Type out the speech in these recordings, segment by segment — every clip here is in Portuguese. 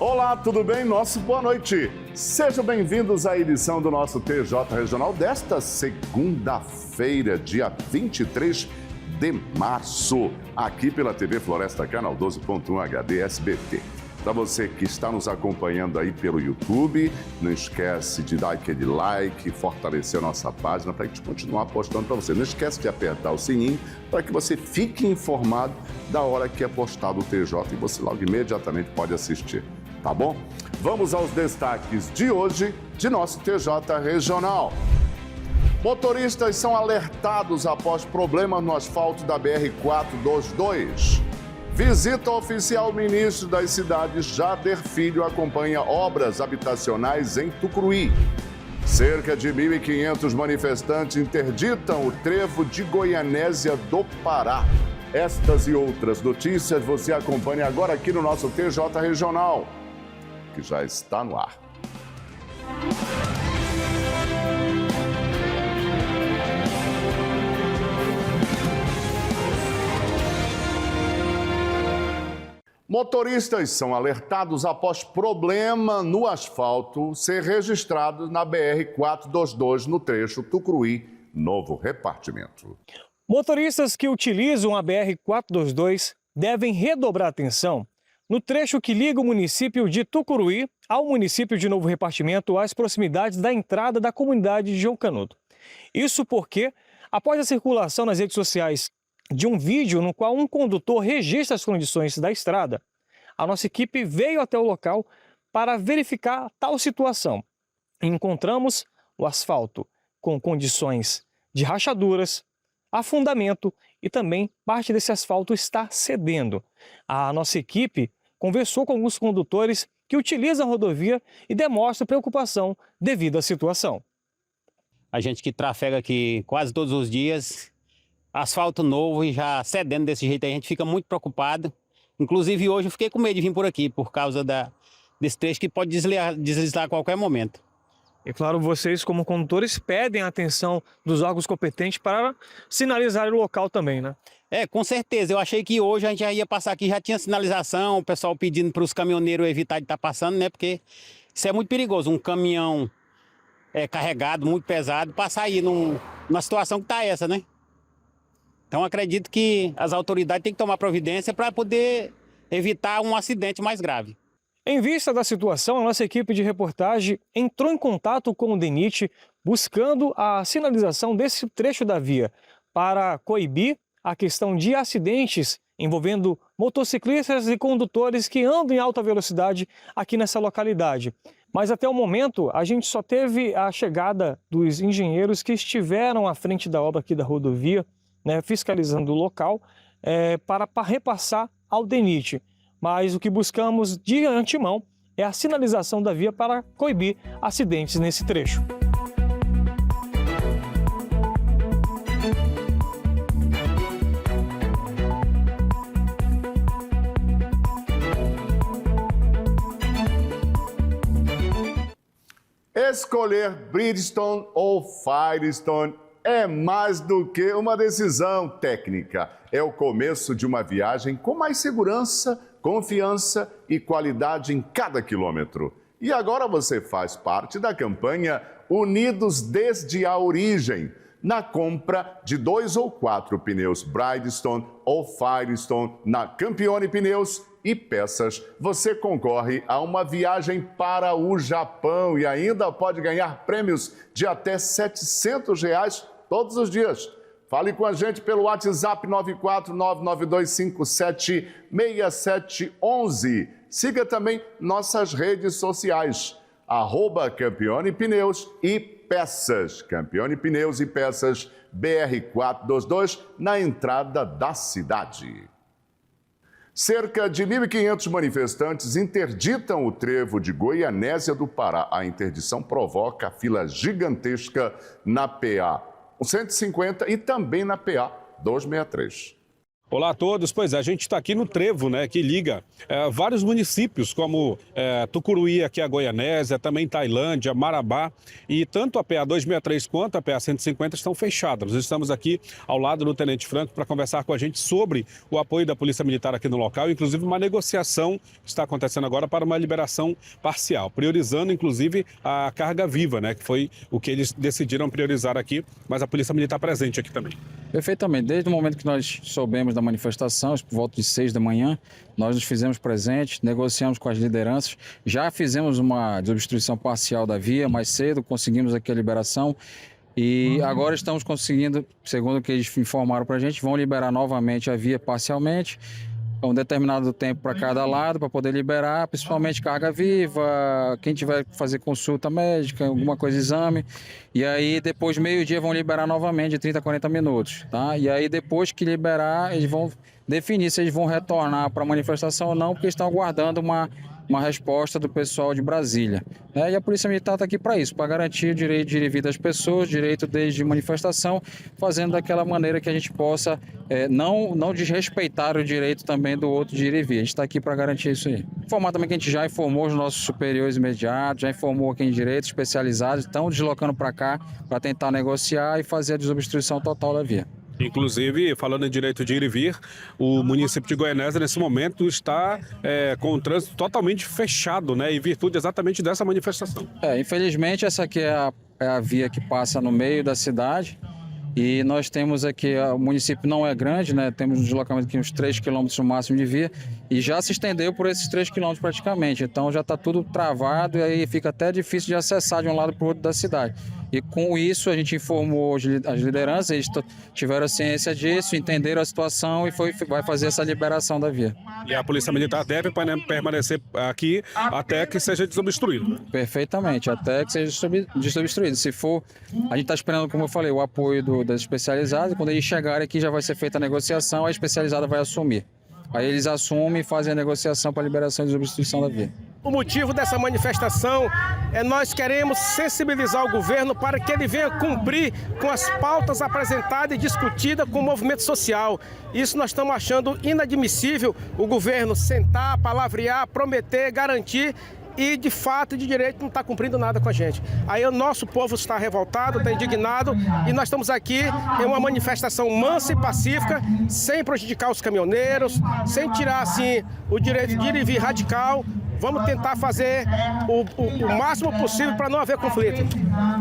Olá, tudo bem? Nosso boa noite. Sejam bem-vindos à edição do nosso TJ Regional desta segunda-feira, dia 23 de março, aqui pela TV Floresta, canal 12.1 HD SBT. Para você que está nos acompanhando aí pelo YouTube, não esquece de dar aquele like, fortalecer a nossa página para a gente continuar postando para você. Não esquece de apertar o sininho para que você fique informado da hora que é postado o TJ e você logo imediatamente pode assistir, tá bom? Vamos aos destaques de hoje de nosso TJ Regional. Motoristas são alertados após problema no asfalto da BR-422. Visita oficial ministro das cidades Jader Filho acompanha obras habitacionais em Tucuruí. Cerca de 1.500 manifestantes interditam o trevo de Goianésia do Pará. Estas e outras notícias você acompanha agora aqui no nosso TJ Regional, que já está no ar. Motoristas são alertados após problema no asfalto ser registrado na BR-422 no trecho Tucuruí-Novo Repartimento. Motoristas que utilizam a BR-422 devem redobrar atenção no trecho que liga o município de Tucuruí ao município de Novo Repartimento às proximidades da entrada da comunidade de João Canudo. Isso porque, após a circulação nas redes sociais de um vídeo no qual um condutor registra as condições da estrada, a nossa equipe veio até o local para verificar tal situação. Encontramos o asfalto com condições de rachaduras, afundamento e também parte desse asfalto está cedendo. A nossa equipe conversou com alguns condutores que utilizam a rodovia e demonstram preocupação devido à situação. A gente que trafega aqui quase todos os dias, asfalto novo e já cedendo desse jeito, a gente fica muito preocupado. Inclusive hoje eu fiquei com medo de vir por aqui por causa desse trecho que pode deslizar a qualquer momento. E claro, vocês como condutores pedem a atenção dos órgãos competentes para sinalizar o local também, né? Com certeza. Eu achei que hoje a gente já ia passar aqui, já tinha sinalização, o pessoal pedindo para os caminhoneiros evitar de estar passando, né? Porque isso é muito perigoso, um caminhão carregado, muito pesado, passar aí numa situação que está essa, né? Então acredito que as autoridades têm que tomar providência para poder evitar um acidente mais grave. Em vista da situação, a nossa equipe de reportagem entrou em contato com o DENIT buscando a sinalização desse trecho da via para coibir a questão de acidentes envolvendo motociclistas e condutores que andam em alta velocidade aqui nessa localidade. Mas até o momento a gente só teve a chegada dos engenheiros que estiveram à frente da obra aqui da rodovia, né, fiscalizando o local para repassar ao DENIT. Mas o que buscamos de antemão é a sinalização da via para coibir acidentes nesse trecho. Escolher Bridgestone ou Firestone é mais do que uma decisão técnica. É o começo de uma viagem com mais segurança, confiança e qualidade em cada quilômetro. E agora você faz parte da campanha Unidos desde a Origem. Na compra de 2 ou 4 pneus Bridgestone ou Firestone na Campione Pneus e Peças, você concorre a uma viagem para o Japão e ainda pode ganhar prêmios de até R$ 700 todos os dias. Fale com a gente pelo WhatsApp 94992576711. Siga também nossas redes sociais, @Campione Pneus e Peças. Campione Pneus e Peças, BR-422, na entrada da cidade. Cerca de 1.500 manifestantes interditam o trevo de Goianésia do Pará. A interdição provoca fila gigantesca na PA 150 e também na PA 263. Olá a todos. Pois é, a gente está aqui no trevo, né, que liga vários municípios, como Tucuruí, aqui a Goianésia, também Tailândia, Marabá, e tanto a PA 263 quanto a PA 150 estão fechadas. Nós estamos aqui ao lado do Tenente Franco para conversar com a gente sobre o apoio da Polícia Militar aqui no local, inclusive uma negociação que está acontecendo agora para uma liberação parcial, priorizando inclusive a carga viva, né, que foi o que eles decidiram priorizar aqui, mas a Polícia Militar presente aqui também. Perfeitamente. Desde o momento que nós soubemos da manifestação, por volta de 6 da manhã, nós nos fizemos presentes, negociamos com as lideranças, já fizemos uma desobstrução parcial da via mais cedo, conseguimos aqui a liberação e agora estamos conseguindo, segundo o que eles informaram para a gente, vão liberar novamente a via parcialmente, um determinado tempo para cada lado, para poder liberar, principalmente carga viva, quem tiver que fazer consulta médica, alguma coisa, exame. E aí, depois, meio-dia, vão liberar novamente de 30 a 40 minutos, tá? E aí, depois que liberar, eles vão definir se eles vão retornar para a manifestação ou não, porque estão aguardando uma resposta do pessoal de Brasília. E a Polícia Militar está aqui para isso, para garantir o direito de ir e vir das pessoas, direito desde manifestação, fazendo daquela maneira que a gente possa não desrespeitar o direito também do outro de ir e vir. A gente está aqui para garantir isso aí. Informar também que a gente já informou os nossos superiores imediatos, já informou quem em direitos especializados, estão deslocando para cá para tentar negociar e fazer a desobstrução total da via. Inclusive, falando em direito de ir e vir, o município de Goianésia, nesse momento, está com o trânsito totalmente fechado, né, em virtude exatamente dessa manifestação. Infelizmente, essa aqui é a via que passa no meio da cidade e nós temos aqui, o município não é grande, né, temos um deslocamento aqui uns 3 quilômetros no máximo de via e já se estendeu por esses 3 quilômetros praticamente, então já está tudo travado e aí fica até difícil de acessar de um lado para o outro da cidade. E com isso a gente informou as lideranças, eles tiveram ciência disso, entenderam a situação e vai fazer essa liberação da via. E a Polícia Militar deve permanecer aqui até que seja desobstruído. Perfeitamente, até que seja desobstruído. Se for, a gente está esperando, como eu falei, o apoio das especializadas, e quando eles chegarem aqui já vai ser feita a negociação, a especializada vai assumir. Aí eles assumem e fazem a negociação para a liberação e desobstrução da via. O motivo dessa manifestação é nós queremos sensibilizar o governo para que ele venha cumprir com as pautas apresentadas e discutidas com o movimento social. Isso nós estamos achando inadmissível o governo sentar, palavrear, prometer, garantir e, de fato, de direito, não está cumprindo nada com a gente. Aí o nosso povo está revoltado, está indignado e nós estamos aqui em uma manifestação mansa e pacífica, sem prejudicar os caminhoneiros, sem tirar, assim, o direito de ir e vir radical. Vamos tentar fazer o máximo possível para não haver conflito.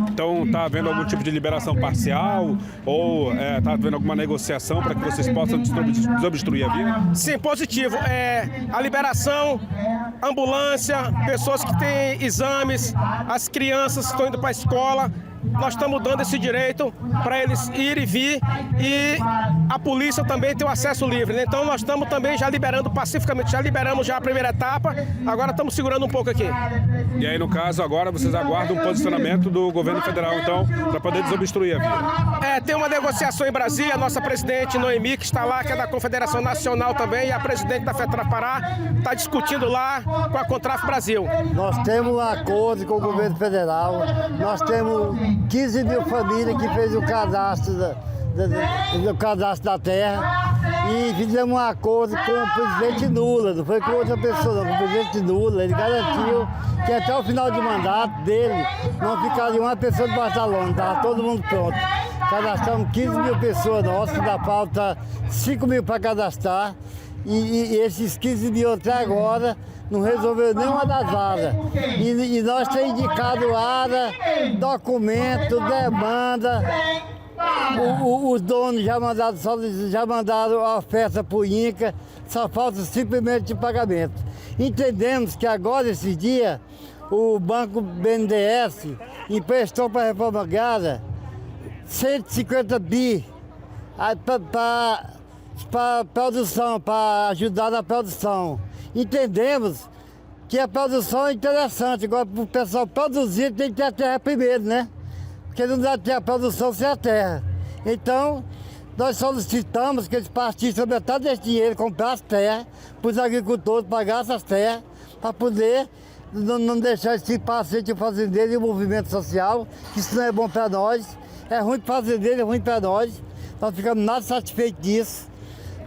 Então, está havendo algum tipo de liberação parcial ou está havendo alguma negociação para que vocês possam desobstruir a via? Sim, positivo. A liberação, ambulância, pessoas que têm exames, as crianças que estão indo para a escola. Nós estamos dando esse direito para eles ir e vir e a polícia também tem o acesso livre, né? Então nós estamos também já liberando pacificamente, já liberamos já a primeira etapa, agora estamos segurando um pouco aqui. E aí, no caso, agora vocês aguardam um posicionamento do governo federal, então, para poder desobstruir a via? Tem uma negociação em Brasília, a nossa presidente Noemi, que está lá, que é da Confederação Nacional também, e a presidente da FETRAN Pará, está discutindo lá com a Contraf Brasil. Nós temos um acordo com o governo federal, nós temos 15 mil famílias que fez o cadastro da terra e fizemos um acordo com o presidente Lula, não foi com outra pessoa, não, com o presidente Lula. Ele garantiu que até o final de mandato dele não ficaria uma pessoa debaixo da lona, estava todo mundo pronto. Cadastramos 15 mil pessoas nossas, ainda falta 5 mil para cadastrar e esses 15 mil até agora não resolveu nenhuma das áreas. E nós temos indicado área, documento, demanda. Os donos já mandaram a oferta para o INCRA, só falta simplesmente de pagamento. Entendemos que agora, esses dias, o Banco BNDES emprestou para a Reforma Agrária 150 bi para produção, para ajudar na produção. Entendemos que a produção é interessante, agora para o pessoal produzir tem que ter a terra primeiro, né? Porque não dá ter a produção sem a terra. Então, nós solicitamos que eles partissem metade desse dinheiro, comprar as terras, para os agricultores pagar essas terras, para poder não deixar esse paciente fazendeiro e o movimento social, que isso não é bom para nós, é ruim para o fazendeiro, é ruim para nós ficamos nada satisfeitos disso.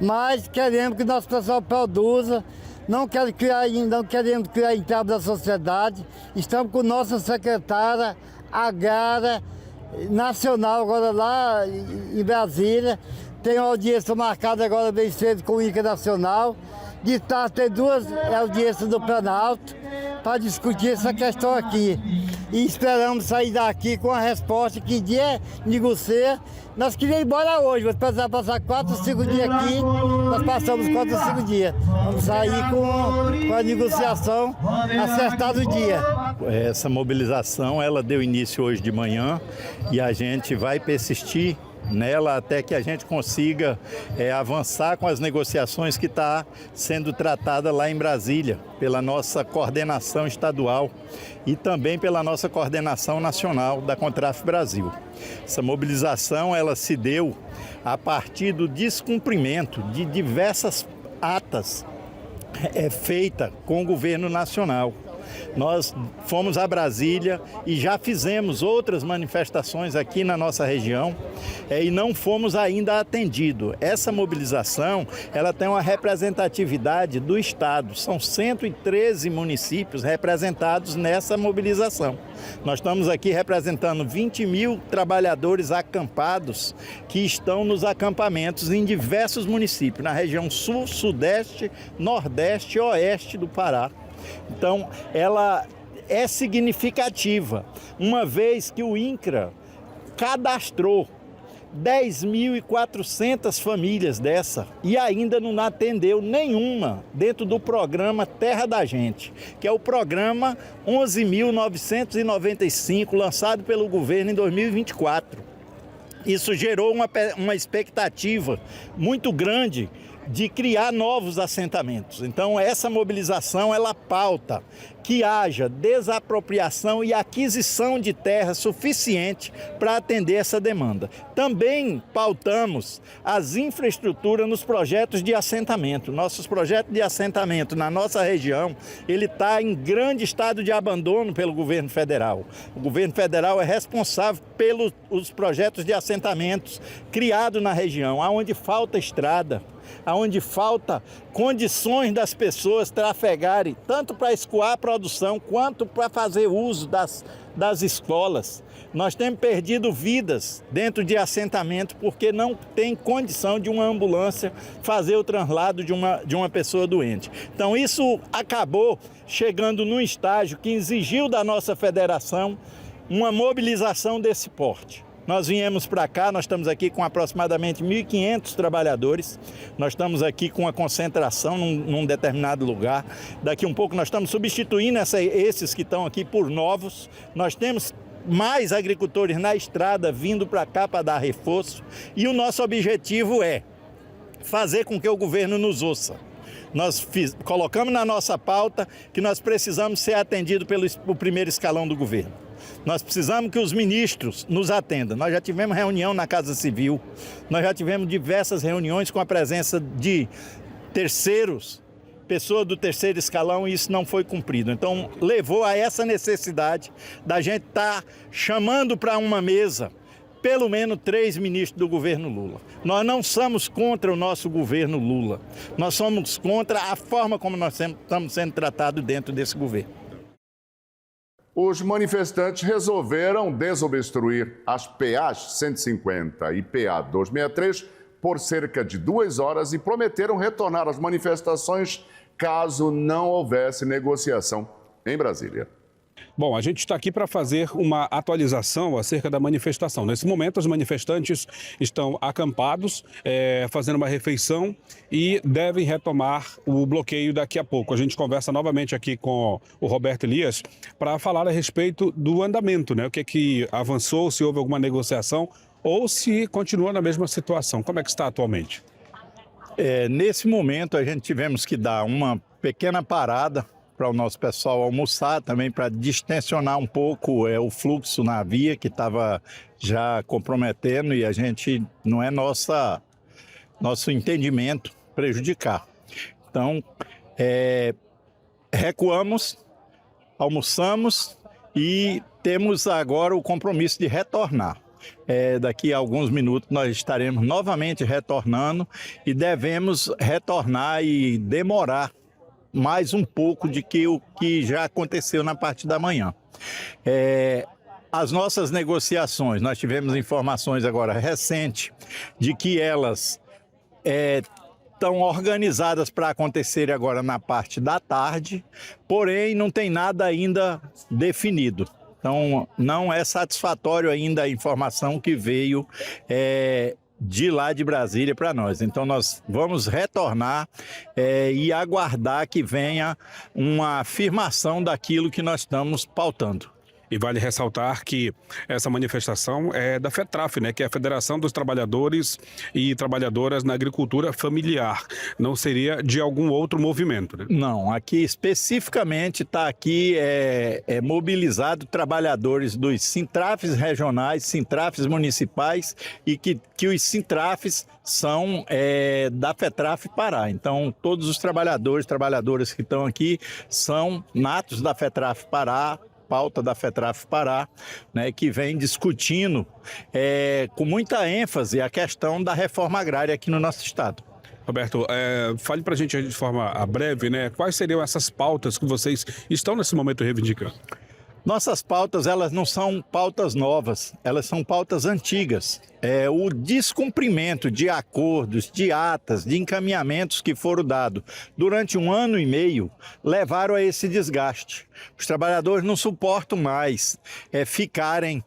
mas queremos que nosso pessoal produza, não queremos criar entrave da sociedade. Estamos com nossa secretária agrária nacional agora lá em Brasília. Tem uma audiência marcada agora bem cedo com o INCRA Nacional. De tarde tem 2 audiências do Planalto para discutir essa questão aqui. E esperamos sair daqui com a resposta que dia negocia. Nós queríamos ir embora hoje, mas precisar passar 4 ou 5 dias aqui, nós passamos 4 ou 5 dias. Vamos sair com a negociação acertada o dia. Essa mobilização, ela deu início hoje de manhã e a gente vai persistir nela até que a gente consiga avançar com as negociações que está sendo tratada lá em Brasília, pela nossa coordenação estadual e também pela nossa coordenação nacional da Contraf Brasil. Essa mobilização ela se deu a partir do descumprimento de diversas atas feitas com o governo nacional. Nós fomos a Brasília e já fizemos outras manifestações aqui na nossa região e não fomos ainda atendidos. Essa mobilização, ela tem uma representatividade do Estado. São 113 municípios representados nessa mobilização. Nós estamos aqui representando 20 mil trabalhadores acampados que estão nos acampamentos em diversos municípios, na região sul, sudeste, nordeste e oeste do Pará. Então, ela é significativa, uma vez que o INCRA cadastrou 10.400 famílias dessa e ainda não atendeu nenhuma dentro do programa Terra da Gente, que é o programa 11.995, lançado pelo governo em 2024. Isso gerou uma expectativa muito grande de criar novos assentamentos. Então, essa mobilização, ela pauta que haja desapropriação e aquisição de terra suficiente para atender essa demanda. Também pautamos as infraestruturas nos projetos de assentamento. Nossos projetos de assentamento na nossa região, ele está em grande estado de abandono pelo governo federal. O governo federal é responsável pelos projetos de assentamentos criados na região, onde falta estrada, onde falta condições das pessoas trafegarem, tanto para escoar a produção, quanto para fazer uso das escolas. Nós temos perdido vidas dentro de assentamento porque não tem condição de uma ambulância fazer o translado de uma pessoa doente. Então isso acabou chegando num estágio que exigiu da nossa federação uma mobilização desse porte. Nós viemos para cá, nós estamos aqui com aproximadamente 1.500 trabalhadores, nós estamos aqui com uma concentração num determinado lugar. Daqui um pouco nós estamos substituindo esses que estão aqui por novos. Nós temos mais agricultores na estrada vindo para cá para dar reforço e o nosso objetivo é fazer com que o governo nos ouça. Nós colocamos na nossa pauta que nós precisamos ser atendidos pelo primeiro escalão do governo. Nós precisamos que os ministros nos atendam. Nós já tivemos reunião na Casa Civil, nós já tivemos diversas reuniões com a presença de terceiros, pessoas do terceiro escalão, e isso não foi cumprido. Então, levou a essa necessidade da gente estar chamando para uma mesa pelo menos 3 ministros do governo Lula. Nós não somos contra o nosso governo Lula, nós somos contra a forma como nós estamos sendo tratados dentro desse governo. Os manifestantes resolveram desobstruir as PA 150 e PA 263 por cerca de 2 horas e prometeram retornar às manifestações caso não houvesse negociação em Brasília. Bom, a gente está aqui para fazer uma atualização acerca da manifestação. Nesse momento, os manifestantes estão acampados, fazendo uma refeição e devem retomar o bloqueio daqui a pouco. A gente conversa novamente aqui com o Roberto Elias para falar a respeito do andamento, né? O que avançou, se houve alguma negociação ou se continua na mesma situação. Como é que está atualmente? Nesse momento, a gente tivemos que dar uma pequena parada para o nosso pessoal almoçar, também para distensionar um pouco o fluxo na via que estava já comprometendo e a gente não é nosso entendimento prejudicar. Então, recuamos, almoçamos e temos agora o compromisso de retornar. Daqui a alguns minutos nós estaremos novamente retornando e devemos retornar e demorar mais um pouco de que o que já aconteceu na parte da manhã. As nossas negociações, nós tivemos informações agora recentes de que elas estão organizadas para acontecer agora na parte da tarde, porém não tem nada ainda definido. Então não é satisfatório ainda a informação que veio de lá de Brasília para nós. Então nós vamos retornar e aguardar que venha uma afirmação daquilo que nós estamos pautando. E vale ressaltar que essa manifestação é da FETRAF, né, que é a Federação dos Trabalhadores e Trabalhadoras na Agricultura Familiar. Não seria de algum outro movimento, né? Não, aqui especificamente está aqui mobilizado trabalhadores dos Sintrafes regionais, Sintrafes municipais e que os Sintrafes são da FETRAF Pará. Então, todos os trabalhadoras que estão aqui são natos da FETRAF Pará, pauta da FETRAF Pará, né, que vem discutindo com muita ênfase a questão da reforma agrária aqui no nosso estado. Roberto, fale para a gente de forma breve, né, quais seriam essas pautas que vocês estão nesse momento reivindicando? Nossas pautas, elas não são pautas novas, elas são pautas antigas. O descumprimento de acordos, de atas, de encaminhamentos que foram dados durante 1 ano e meio levaram a esse desgaste. Os trabalhadores não suportam mais ficarem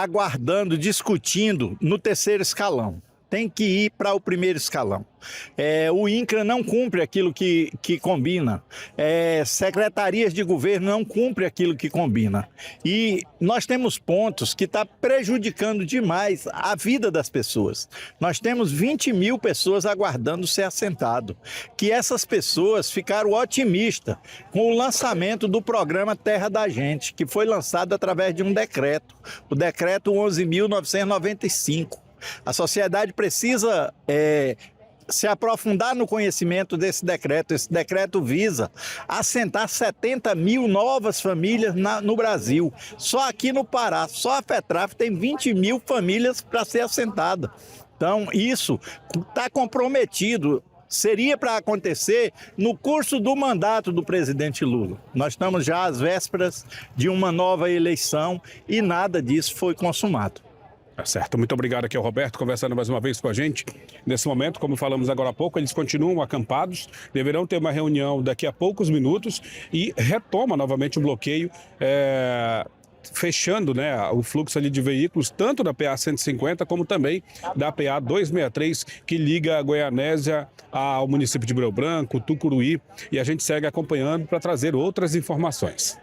aguardando, discutindo no 3º escalão. Tem que ir para o 1º escalão. O INCRA não cumpre aquilo que combina. Secretarias de governo não cumprem aquilo que combina. E nós temos pontos que estão prejudicando demais a vida das pessoas. Nós temos 20 mil pessoas aguardando ser assentado. Que essas pessoas ficaram otimistas com o lançamento do programa Terra da Gente, que foi lançado através de um decreto, o decreto 11.995. A sociedade precisa se aprofundar no conhecimento desse decreto. Esse decreto visa assentar 70 mil novas famílias no Brasil. Só aqui no Pará, só a FETRAF tem 20 mil famílias para ser assentada. Então, isso está comprometido. Seria para acontecer no curso do mandato do presidente Lula. Nós estamos já às vésperas de uma nova eleição e nada disso foi consumado. Tá certo, muito obrigado aqui ao Roberto, conversando mais uma vez com a gente. Nesse momento, como falamos agora há pouco, eles continuam acampados, deverão ter uma reunião daqui a poucos minutos e retoma novamente o bloqueio, fechando, né, o fluxo ali de veículos, tanto da PA 150 como também da PA 263, que liga a Goianésia ao município de Breu Branco, Tucuruí, e a gente segue acompanhando para trazer outras informações.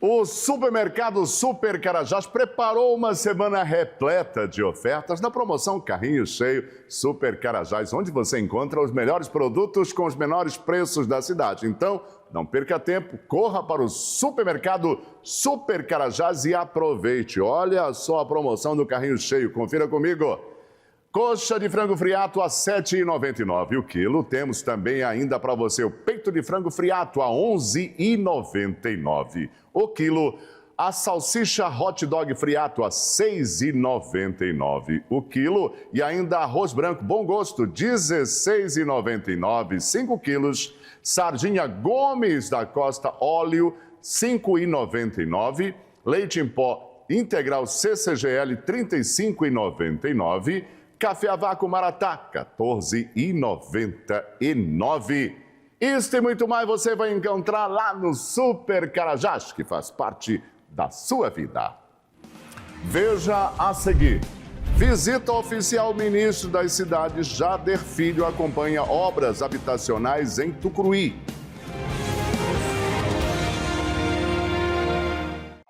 O supermercado Super Carajás preparou uma semana repleta de ofertas na promoção Carrinho Cheio Super Carajás, onde você encontra os melhores produtos com os menores preços da cidade. Então, não perca tempo, corra para o supermercado Super Carajás e aproveite. Olha só a promoção do Carrinho Cheio, confira comigo. Coxa de frango friato a R$ 7,99 o quilo. Temos também ainda para você o peito de frango friato a R$ 11,99 o quilo. A salsicha hot dog friato a R$ 6,99 o quilo. E ainda arroz branco bom gosto, R$ 16,99, 5 quilos. Sardinha Gomes da Costa óleo, R$ 5,99. Leite em pó integral CCGL, R$ 35,99. Café a vácuo Maratá, R$ 14,99. Isso e muito mais você vai encontrar lá no Super Carajás, que faz parte da sua vida. Veja a seguir. Visita oficial ministro das cidades Jader Filho acompanha obras habitacionais em Tucuruí.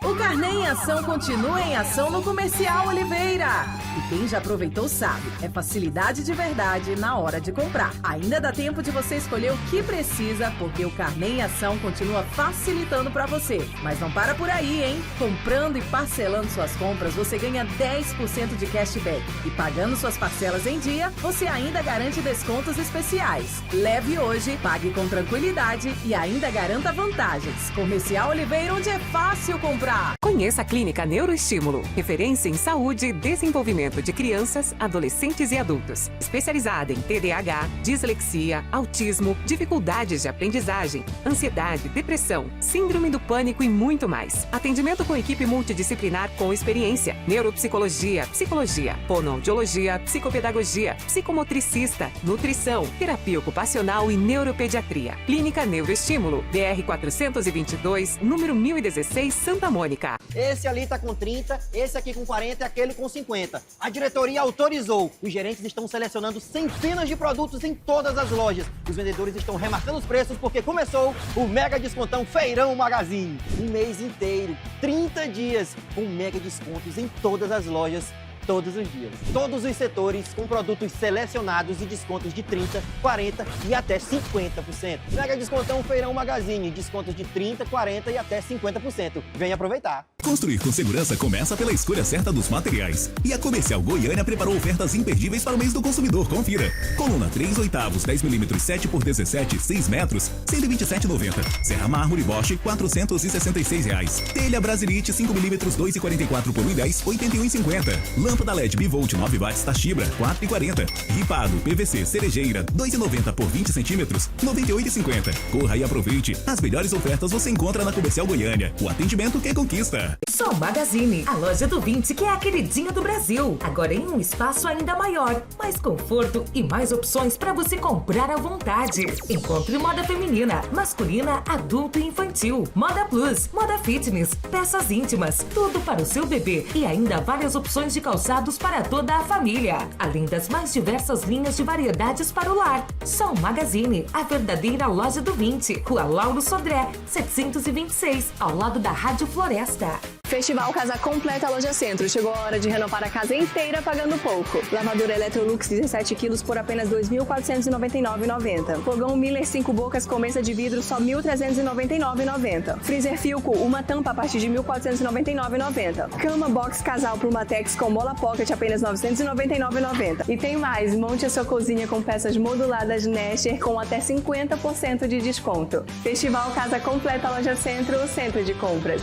O Carnê em Ação continua em ação no Comercial Oliveira. E quem já aproveitou sabe, é facilidade de verdade na hora de comprar. Ainda dá tempo de você escolher o que precisa, porque o Carnê em Ação continua facilitando para você. Mas não para por aí, hein? Comprando e parcelando suas compras, você ganha 10% de cashback. E pagando suas parcelas em dia, você ainda garante descontos especiais. Leve hoje, pague com tranquilidade e ainda garanta vantagens. Comercial Oliveira, onde é fácil comprar. Conheça A Clínica Neuroestímulo, referência em saúde e desenvolvimento de crianças, adolescentes e adultos. Especializada em TDAH, dislexia, autismo, dificuldades de aprendizagem, ansiedade, depressão, síndrome do pânico e muito mais. Atendimento com equipe multidisciplinar com experiência. Neuropsicologia, psicologia, fonoaudiologia, psicopedagogia, psicomotricista, nutrição, terapia ocupacional e neuropediatria. Clínica Neuroestímulo, BR 422, número 1016, Santa Mônica. Esse ali tá com 30, esse aqui com 40 e aquele com 50. A diretoria autorizou. Os gerentes estão selecionando centenas de produtos em todas as lojas. Os vendedores estão remarcando os preços porque começou o Mega Descontão Feirão Magazine. Um mês inteiro, 30 dias, com mega descontos em todas as lojas. Todos os dias. Todos os setores com produtos selecionados e descontos de 30%, 40% e até 50%. Mega Descontão Feirão Magazine, descontos de 30%, 40% e até 50%. Venha aproveitar. Construir com segurança começa pela escolha certa dos materiais. E a Comercial Goiânia preparou ofertas imperdíveis para o mês do consumidor. Confira. Coluna 3/8, 10mm 7x17, 6 metros, R$ 127,90. Serra Mármore Bosch, R$ 466. Telha Brasilite 5mm 2,44 por 1,10, R$ 81,50. Lâmpada LED Bivolt 9 watts Toshiba, R$ 4,40. Ripado PVC Cerejeira, 2,90 por 20 centímetros, R$ 98,50. Corra e aproveite. As melhores ofertas você encontra na Comercial Goiânia. O atendimento que conquista. Sol Magazine, a loja do 20 que é a queridinha do Brasil. Agora em um espaço ainda maior, mais conforto e mais opções para você comprar à vontade. Encontre moda feminina, masculina, adulto e infantil, moda plus, moda fitness, peças íntimas, tudo para o seu bebê e ainda várias opções de calçados para toda a família, além das mais diversas linhas de variedades para o lar. Sol Magazine, a verdadeira loja do 20, Rua Lauro Sodré, 726, ao lado da Rádio Floresta. Festival Casa Completa Loja Centro. Chegou a hora de renovar a casa inteira pagando pouco. Lavadora Electrolux 17 quilos por apenas R$ 2.499,90. Fogão Miller 5 bocas com mesa de vidro só R$ 1.399,90. Freezer Filco, uma tampa a partir de R$ 1.499,90. Cama Box Casal Plumatex com mola pocket apenas R$ 999,90. E tem mais, monte a sua cozinha com peças moduladas Nesher com até 50% de desconto. Festival Casa Completa Loja Centro, o centro de compras.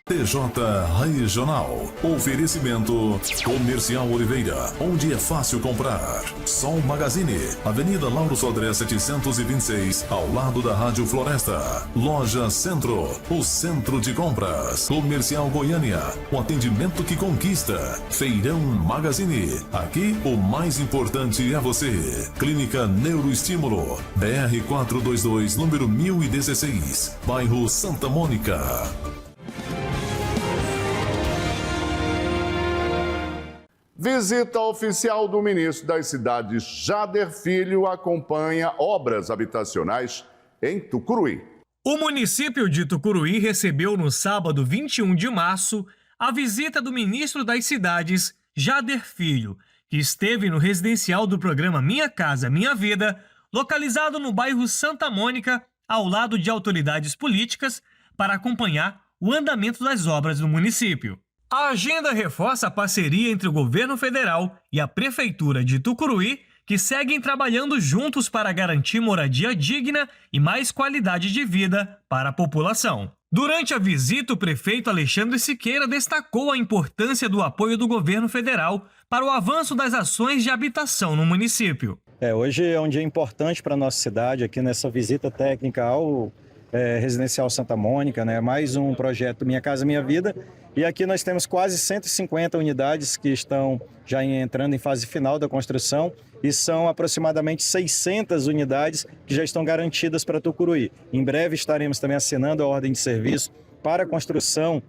TJ Regional. Oferecimento Comercial Oliveira, onde é fácil comprar. Sol Magazine, Avenida Lauro Sodré 726, ao lado da Rádio Floresta. Loja Centro, o centro de compras. Comercial Goiânia, o atendimento que conquista. Feirão Magazine, aqui o mais importante é você. Clínica Neuroestímulo, BR 422, número 1016, bairro Santa Mônica. Visita oficial do ministro das Cidades, Jader Filho, acompanha obras habitacionais em Tucuruí. O município de Tucuruí recebeu no sábado 21 de março a visita do ministro das Cidades, Jader Filho, que esteve no residencial do programa Minha Casa Minha Vida, localizado no bairro Santa Mônica, ao lado de autoridades políticas, para acompanhar o andamento das obras no município. A agenda reforça a parceria entre o governo federal e a prefeitura de Tucuruí, que seguem trabalhando juntos para garantir moradia digna e mais qualidade de vida para a população. Durante a visita, o prefeito Alexandre Siqueira destacou a importância do apoio do governo federal para o avanço das ações de habitação no município. Hoje é um dia importante para a nossa cidade, aqui nessa visita técnica ao Residencial Santa Mônica, mais um projeto Minha Casa Minha Vida. E aqui nós temos quase 150 unidades que estão já entrando em fase final da construção e são aproximadamente 600 unidades que já estão garantidas para Tucuruí. Em breve estaremos também assinando a ordem de serviço para a construção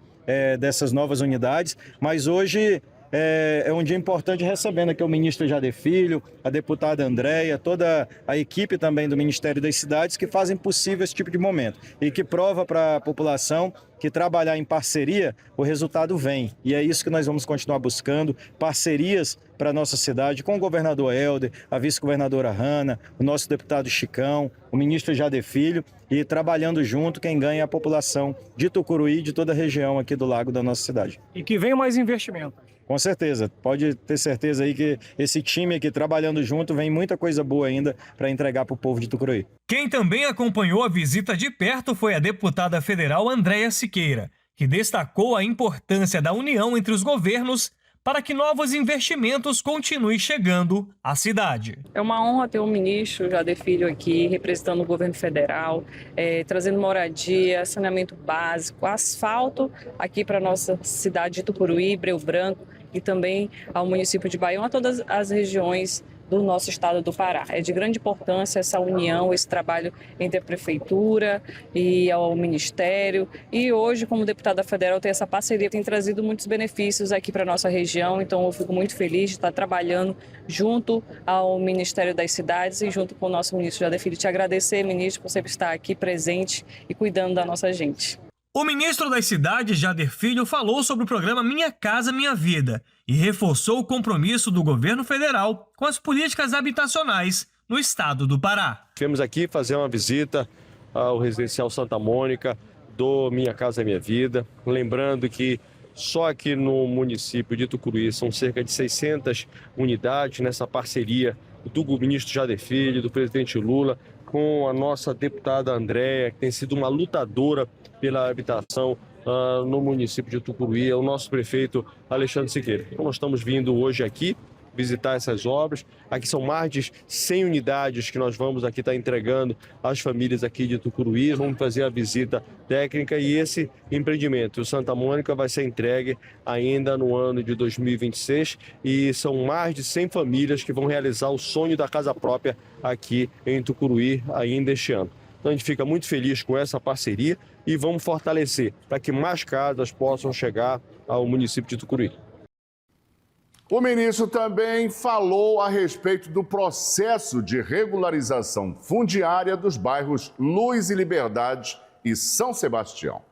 dessas novas unidades, mas hoje é um dia importante recebendo aqui o ministro Jader Filho, a deputada Andréia, toda a equipe também do Ministério das Cidades que fazem possível esse tipo de momento e que prova para a população que trabalhar em parceria, o resultado vem. E é isso que nós vamos continuar buscando, parcerias para a nossa cidade com o governador Helder, a vice-governadora Hanna, o nosso deputado Chicão, o ministro Jader Filho, e trabalhando junto, quem ganha é a população de Tucuruí e de toda a região aqui do lago da nossa cidade. E que venha mais investimento. Com certeza, pode ter certeza aí que esse time aqui trabalhando junto vem muita coisa boa ainda para entregar para o povo de Tucuruí. Quem também acompanhou a visita de perto foi a deputada federal Andréia Siqueira, que destacou a importância da união entre os governos para que novos investimentos continuem chegando à cidade. É uma honra ter o ministro Jader Filho aqui, representando o governo federal, trazendo moradia, saneamento básico, asfalto aqui para a nossa cidade de Tucuruí, Breu Branco e também ao município de Baião, a todas as regiões do nosso estado do Pará. É de grande importância essa união, esse trabalho entre a prefeitura e ao ministério. E hoje, como deputada federal, tem essa parceria, tem trazido muitos benefícios aqui para a nossa região. Então, eu fico muito feliz de estar trabalhando junto ao Ministério das Cidades e junto com o nosso ministro Jader Filho. Te agradecer, ministro, por sempre estar aqui presente e cuidando da nossa gente. O ministro das Cidades, Jader Filho, falou sobre o programa Minha Casa Minha Vida e reforçou o compromisso do governo federal com as políticas habitacionais no estado do Pará. Viemos aqui fazer uma visita ao residencial Santa Mônica do Minha Casa Minha Vida, lembrando que só aqui no município de Tucuruí são cerca de 600 unidades nessa parceria do ministro Jader Filho, do presidente Lula, com a nossa deputada Andréia, que tem sido uma lutadora pela habitação no município de Tucuruí, é o nosso prefeito Alexandre Siqueira. Então nós estamos vindo hoje aqui visitar essas obras. Aqui são mais de 100 unidades que nós vamos aqui estar entregando às famílias aqui de Tucuruí. Vamos fazer a visita técnica e esse empreendimento, o Santa Mônica, vai ser entregue ainda no ano de 2026 e são mais de 100 famílias que vão realizar o sonho da casa própria aqui em Tucuruí ainda este ano. Então a gente fica muito feliz com essa parceria e vamos fortalecer para que mais casas possam chegar ao município de Tucuruí. O ministro também falou a respeito do processo de regularização fundiária dos bairros Luz e Liberdade e São Sebastião.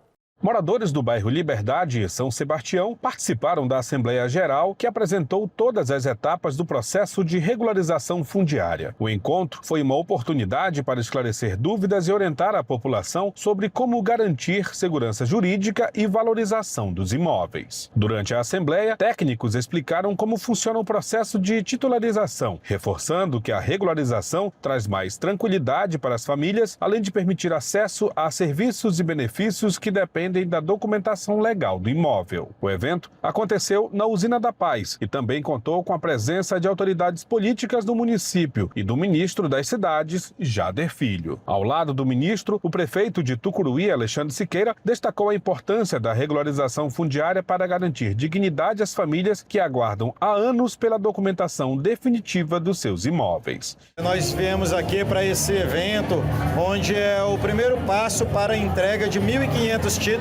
Moradores do bairro Liberdade e São Sebastião participaram da Assembleia Geral, que apresentou todas as etapas do processo de regularização fundiária. O encontro foi uma oportunidade para esclarecer dúvidas e orientar a população sobre como garantir segurança jurídica e valorização dos imóveis. Durante a Assembleia, técnicos explicaram como funciona o processo de titularização, reforçando que a regularização traz mais tranquilidade para as famílias, além de permitir acesso a serviços e benefícios que dependem da documentação legal do imóvel. O evento aconteceu na Usina da Paz e também contou com a presença de autoridades políticas do município e do ministro das Cidades, Jader Filho. Ao lado do ministro, o prefeito de Tucuruí, Alexandre Siqueira, destacou a importância da regularização fundiária para garantir dignidade às famílias que aguardam há anos pela documentação definitiva dos seus imóveis. Nós viemos aqui para esse evento, onde é o primeiro passo para a entrega de 1.500 títulos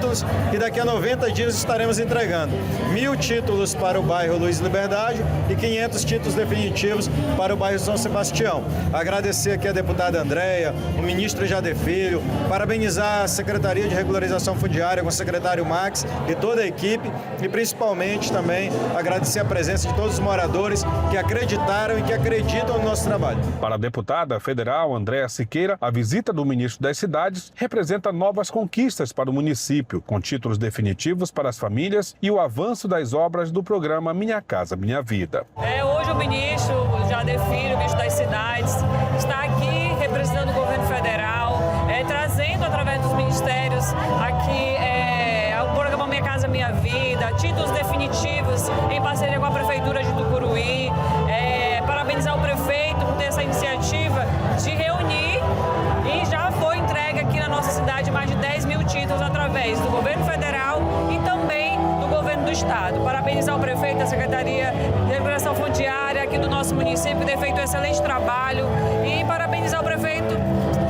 e daqui a 90 dias estaremos entregando 1.000 títulos para o bairro Luz e Liberdade e 500 títulos definitivos para o bairro São Sebastião. Agradecer aqui a deputada Andréia, o ministro Jader Filho, parabenizar a Secretaria de Regularização Fundiária com o secretário Max e toda a equipe e principalmente também agradecer a presença de todos os moradores que acreditaram e que acreditam no nosso trabalho. Para a deputada federal Andréia Siqueira, a visita do ministro das Cidades representa novas conquistas para o município, com títulos definitivos para as famílias e o avanço das obras do programa Minha Casa Minha Vida. Hoje o ministro Jader Filho, o ministro das Cidades, está aqui representando o governo federal, trazendo através dos ministérios aqui o programa Minha Casa Minha Vida, títulos definitivos em parceria com a prefeitura de Tucuruí. Parabenizar o prefeito por ter essa iniciativa de reunir e já foi entregue aqui na nossa cidade mais de 10.000 títulos através do governo federal e também do governo do estado. Parabenizar o prefeito, a Secretaria de Regulação Fundiária aqui do nosso município, que tem feito um excelente trabalho, e parabenizar o prefeito,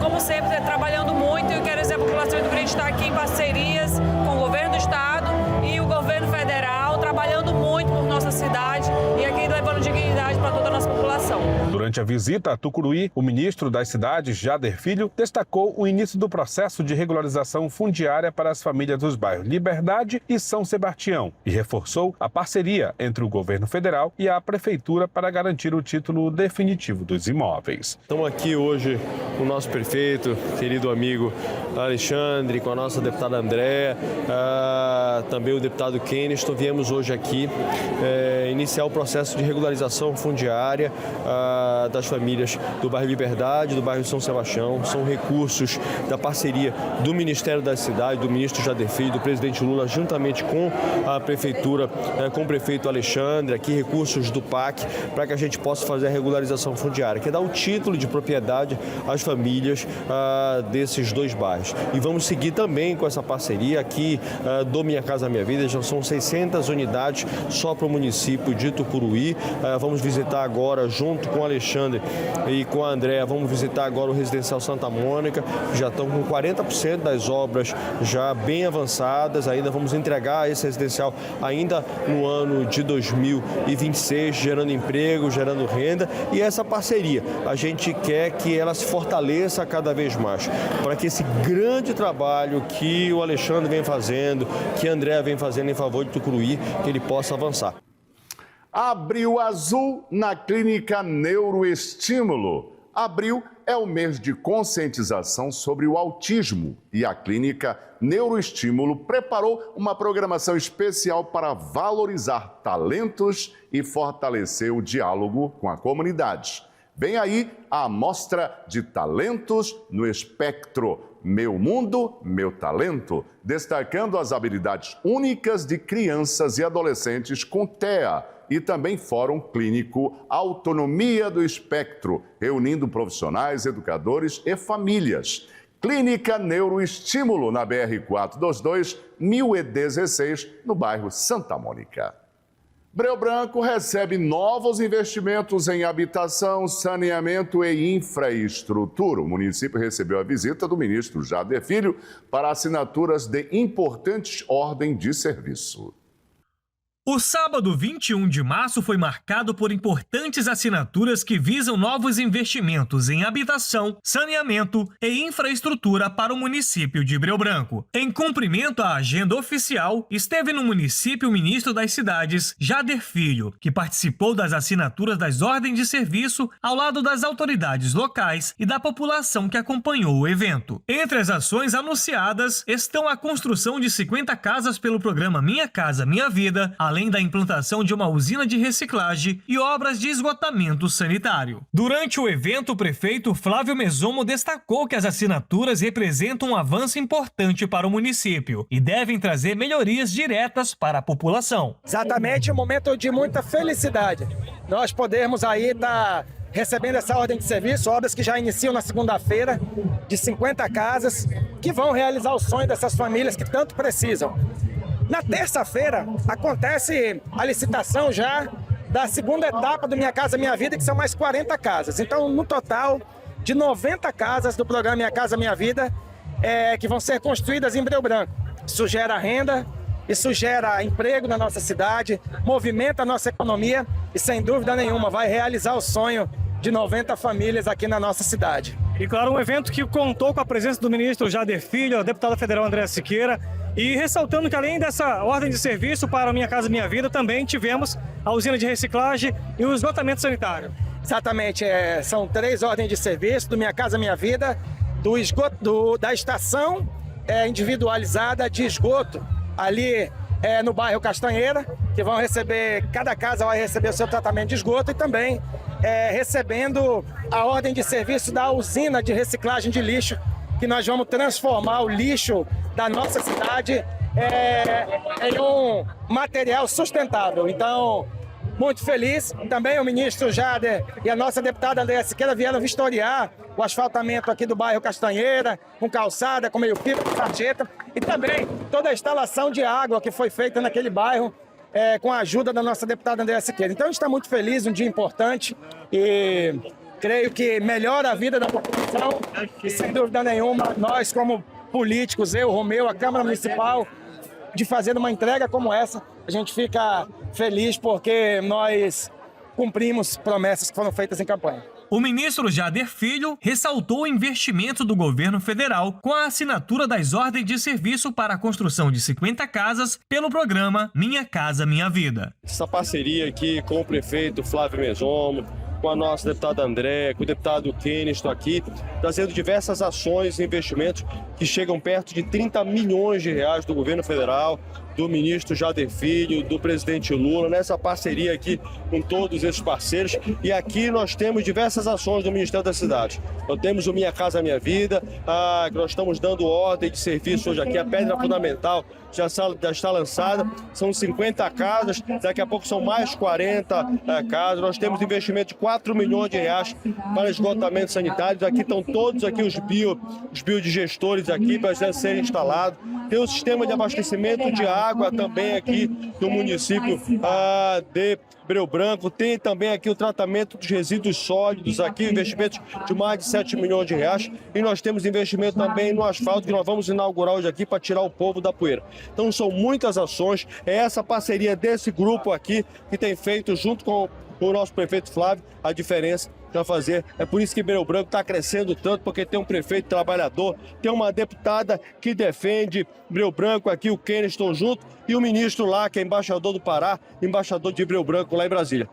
como sempre, trabalhando muito. E eu quero dizer à população do Grande estar aqui em parcerias com o governo do estado e o governo federal, trabalhando muito por nossa cidade e aqui levando dignidade para toda a nossa população. Durante a visita a Tucuruí, o ministro das Cidades, Jader Filho, destacou o início do processo de regularização fundiária para as famílias dos bairros Liberdade e São Sebastião e reforçou a parceria entre o governo federal e a prefeitura para garantir o título definitivo dos imóveis. Estamos aqui hoje com o nosso prefeito, querido amigo Alexandre, com a nossa deputada Andréa, também o deputado Keniston, viemos hoje aqui iniciar o processo de regularização fundiária das famílias do bairro Liberdade, do bairro São Sebastião. São recursos da parceria do Ministério da Cidade, do ministro Jader Filho, do presidente Lula, juntamente com a prefeitura, com o prefeito Alexandre, aqui recursos do PAC, para que a gente possa fazer a regularização fundiária, que é dar o título de propriedade às famílias desses dois bairros. E vamos seguir também com essa parceria aqui do Minha Casa Minha Vida. Já são 600 unidades só para o município de Tucuruí. Vamos visitar agora, junto com o Alexandre e com a Andréa, vamos visitar agora o Residencial Santa Mônica, que já estão com 40% das obras já bem avançadas. Ainda vamos entregar esse residencial ainda no ano de 2026, gerando emprego, gerando renda. E essa parceria, a gente quer que ela se fortaleça cada vez mais, para que esse grande trabalho que o Alexandre vem fazendo, que a Andréa vem fazendo em favor de Tucuruí, que ele possa avançar. Abril Azul na Clínica Neuroestímulo. Abril é o mês de conscientização sobre o autismo e a Clínica Neuroestímulo preparou uma programação especial para valorizar talentos e fortalecer o diálogo com a comunidade. Vem aí a Mostra de Talentos no Espectro, Meu Mundo, Meu Talento, destacando as habilidades únicas de crianças e adolescentes com TEA e também Fórum Clínico Autonomia do Espectro, reunindo profissionais, educadores e famílias. Clínica Neuroestímulo na BR-422, 1016, no bairro Santa Mônica. Breu Branco recebe novos investimentos em habitação, saneamento e infraestrutura. O município recebeu a visita do ministro Jader Filho para assinaturas de importantes ordens de serviço. O sábado 21 de março foi marcado por importantes assinaturas que visam novos investimentos em habitação, saneamento e infraestrutura para o município de Breu Branco. Em cumprimento à agenda oficial, esteve no município o ministro das Cidades, Jader Filho, que participou das assinaturas das ordens de serviço ao lado das autoridades locais e da população que acompanhou o evento. Entre as ações anunciadas estão a construção de 50 casas pelo programa Minha Casa Minha Vida, além da implantação de uma usina de reciclagem e obras de esgotamento sanitário. Durante o evento, o prefeito Flávio Mesomo destacou que as assinaturas representam um avanço importante para o município e devem trazer melhorias diretas para a população. Exatamente, um momento de muita felicidade. Nós podemos aí estar recebendo essa ordem de serviço, obras que já iniciam na segunda-feira, de 50 casas, que vão realizar o sonho dessas famílias que tanto precisam. Na terça-feira, acontece a licitação já da segunda etapa do Minha Casa Minha Vida, que são mais 40 casas. Então, no total de 90 casas do programa Minha Casa Minha Vida, que vão ser construídas em Breu Branco. Isso gera renda, isso gera emprego na nossa cidade, movimenta a nossa economia e, sem dúvida nenhuma, vai realizar o sonho de 90 famílias aqui na nossa cidade. E, claro, um evento que contou com a presença do ministro Jader Filho, a deputada federal Andréa Siqueira, e ressaltando que, além dessa ordem de serviço para Minha Casa Minha Vida, também tivemos a usina de reciclagem e o esgotamento sanitário. Exatamente, são 3 ordens de serviço do Minha Casa Minha Vida, da estação individualizada de esgoto, ali no bairro Castanheira, que vão receber, cada casa vai receber o seu tratamento de esgoto, e também recebendo a ordem de serviço da usina de reciclagem de lixo, que nós vamos transformar o lixo da nossa cidade em um material sustentável. Então, muito feliz. Também o ministro Jader e a nossa deputada Andréa Siqueira vieram vistoriar o asfaltamento aqui do bairro Castanheira, com calçada, com meio-fio, com sarjeta, e também toda a instalação de água que foi feita naquele bairro com a ajuda da nossa deputada Andréa Siqueira. Então, a gente está muito feliz, um dia importante, e creio que melhora a vida da população e, sem dúvida nenhuma, nós como políticos, eu, Romeu, a Câmara Municipal, de fazer uma entrega como essa, a gente fica feliz porque nós cumprimos promessas que foram feitas em campanha. O ministro Jader Filho ressaltou o investimento do governo federal com a assinatura das ordens de serviço para a construção de 50 casas pelo programa Minha Casa Minha Vida. Essa parceria aqui com o prefeito Flávio Mesomo, com a nossa deputada André, com o deputado Kenny, estou aqui, trazendo diversas ações e investimentos que chegam perto de 30 milhões de reais do governo federal, do ministro Jader Filho, do presidente Lula, nessa parceria aqui com todos esses parceiros. E aqui nós temos diversas ações do Ministério da Cidade. Nós temos o Minha Casa Minha Vida, que nós estamos dando ordem de serviço hoje aqui, a pedra fundamental já está lançada, são 50 casas, daqui a pouco são mais 40 casas. Nós temos investimento de 4 milhões de reais para esgotamento sanitário. Aqui estão todos aqui os biodigestores aqui para já serem instalados. Tem o sistema de abastecimento de água também aqui no município de Breu Branco. Tem também aqui o tratamento dos resíduos sólidos, aqui investimentos de mais de 7 milhões de reais. E nós temos investimento também no asfalto, que nós vamos inaugurar hoje aqui para tirar o povo da poeira. Então são muitas ações, é essa parceria desse grupo aqui que tem feito junto com o nosso prefeito Flávio a diferença para fazer. É por isso que Breu Branco está crescendo tanto, porque tem um prefeito trabalhador, tem uma deputada que defende Breu Branco aqui, o Keniston junto, e o ministro lá, que é embaixador do Pará, embaixador de Breu Branco lá em Brasília.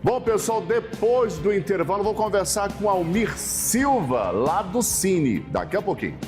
Bom, pessoal, depois do intervalo vou conversar com Almir Silva, lá do Cine, daqui a pouquinho.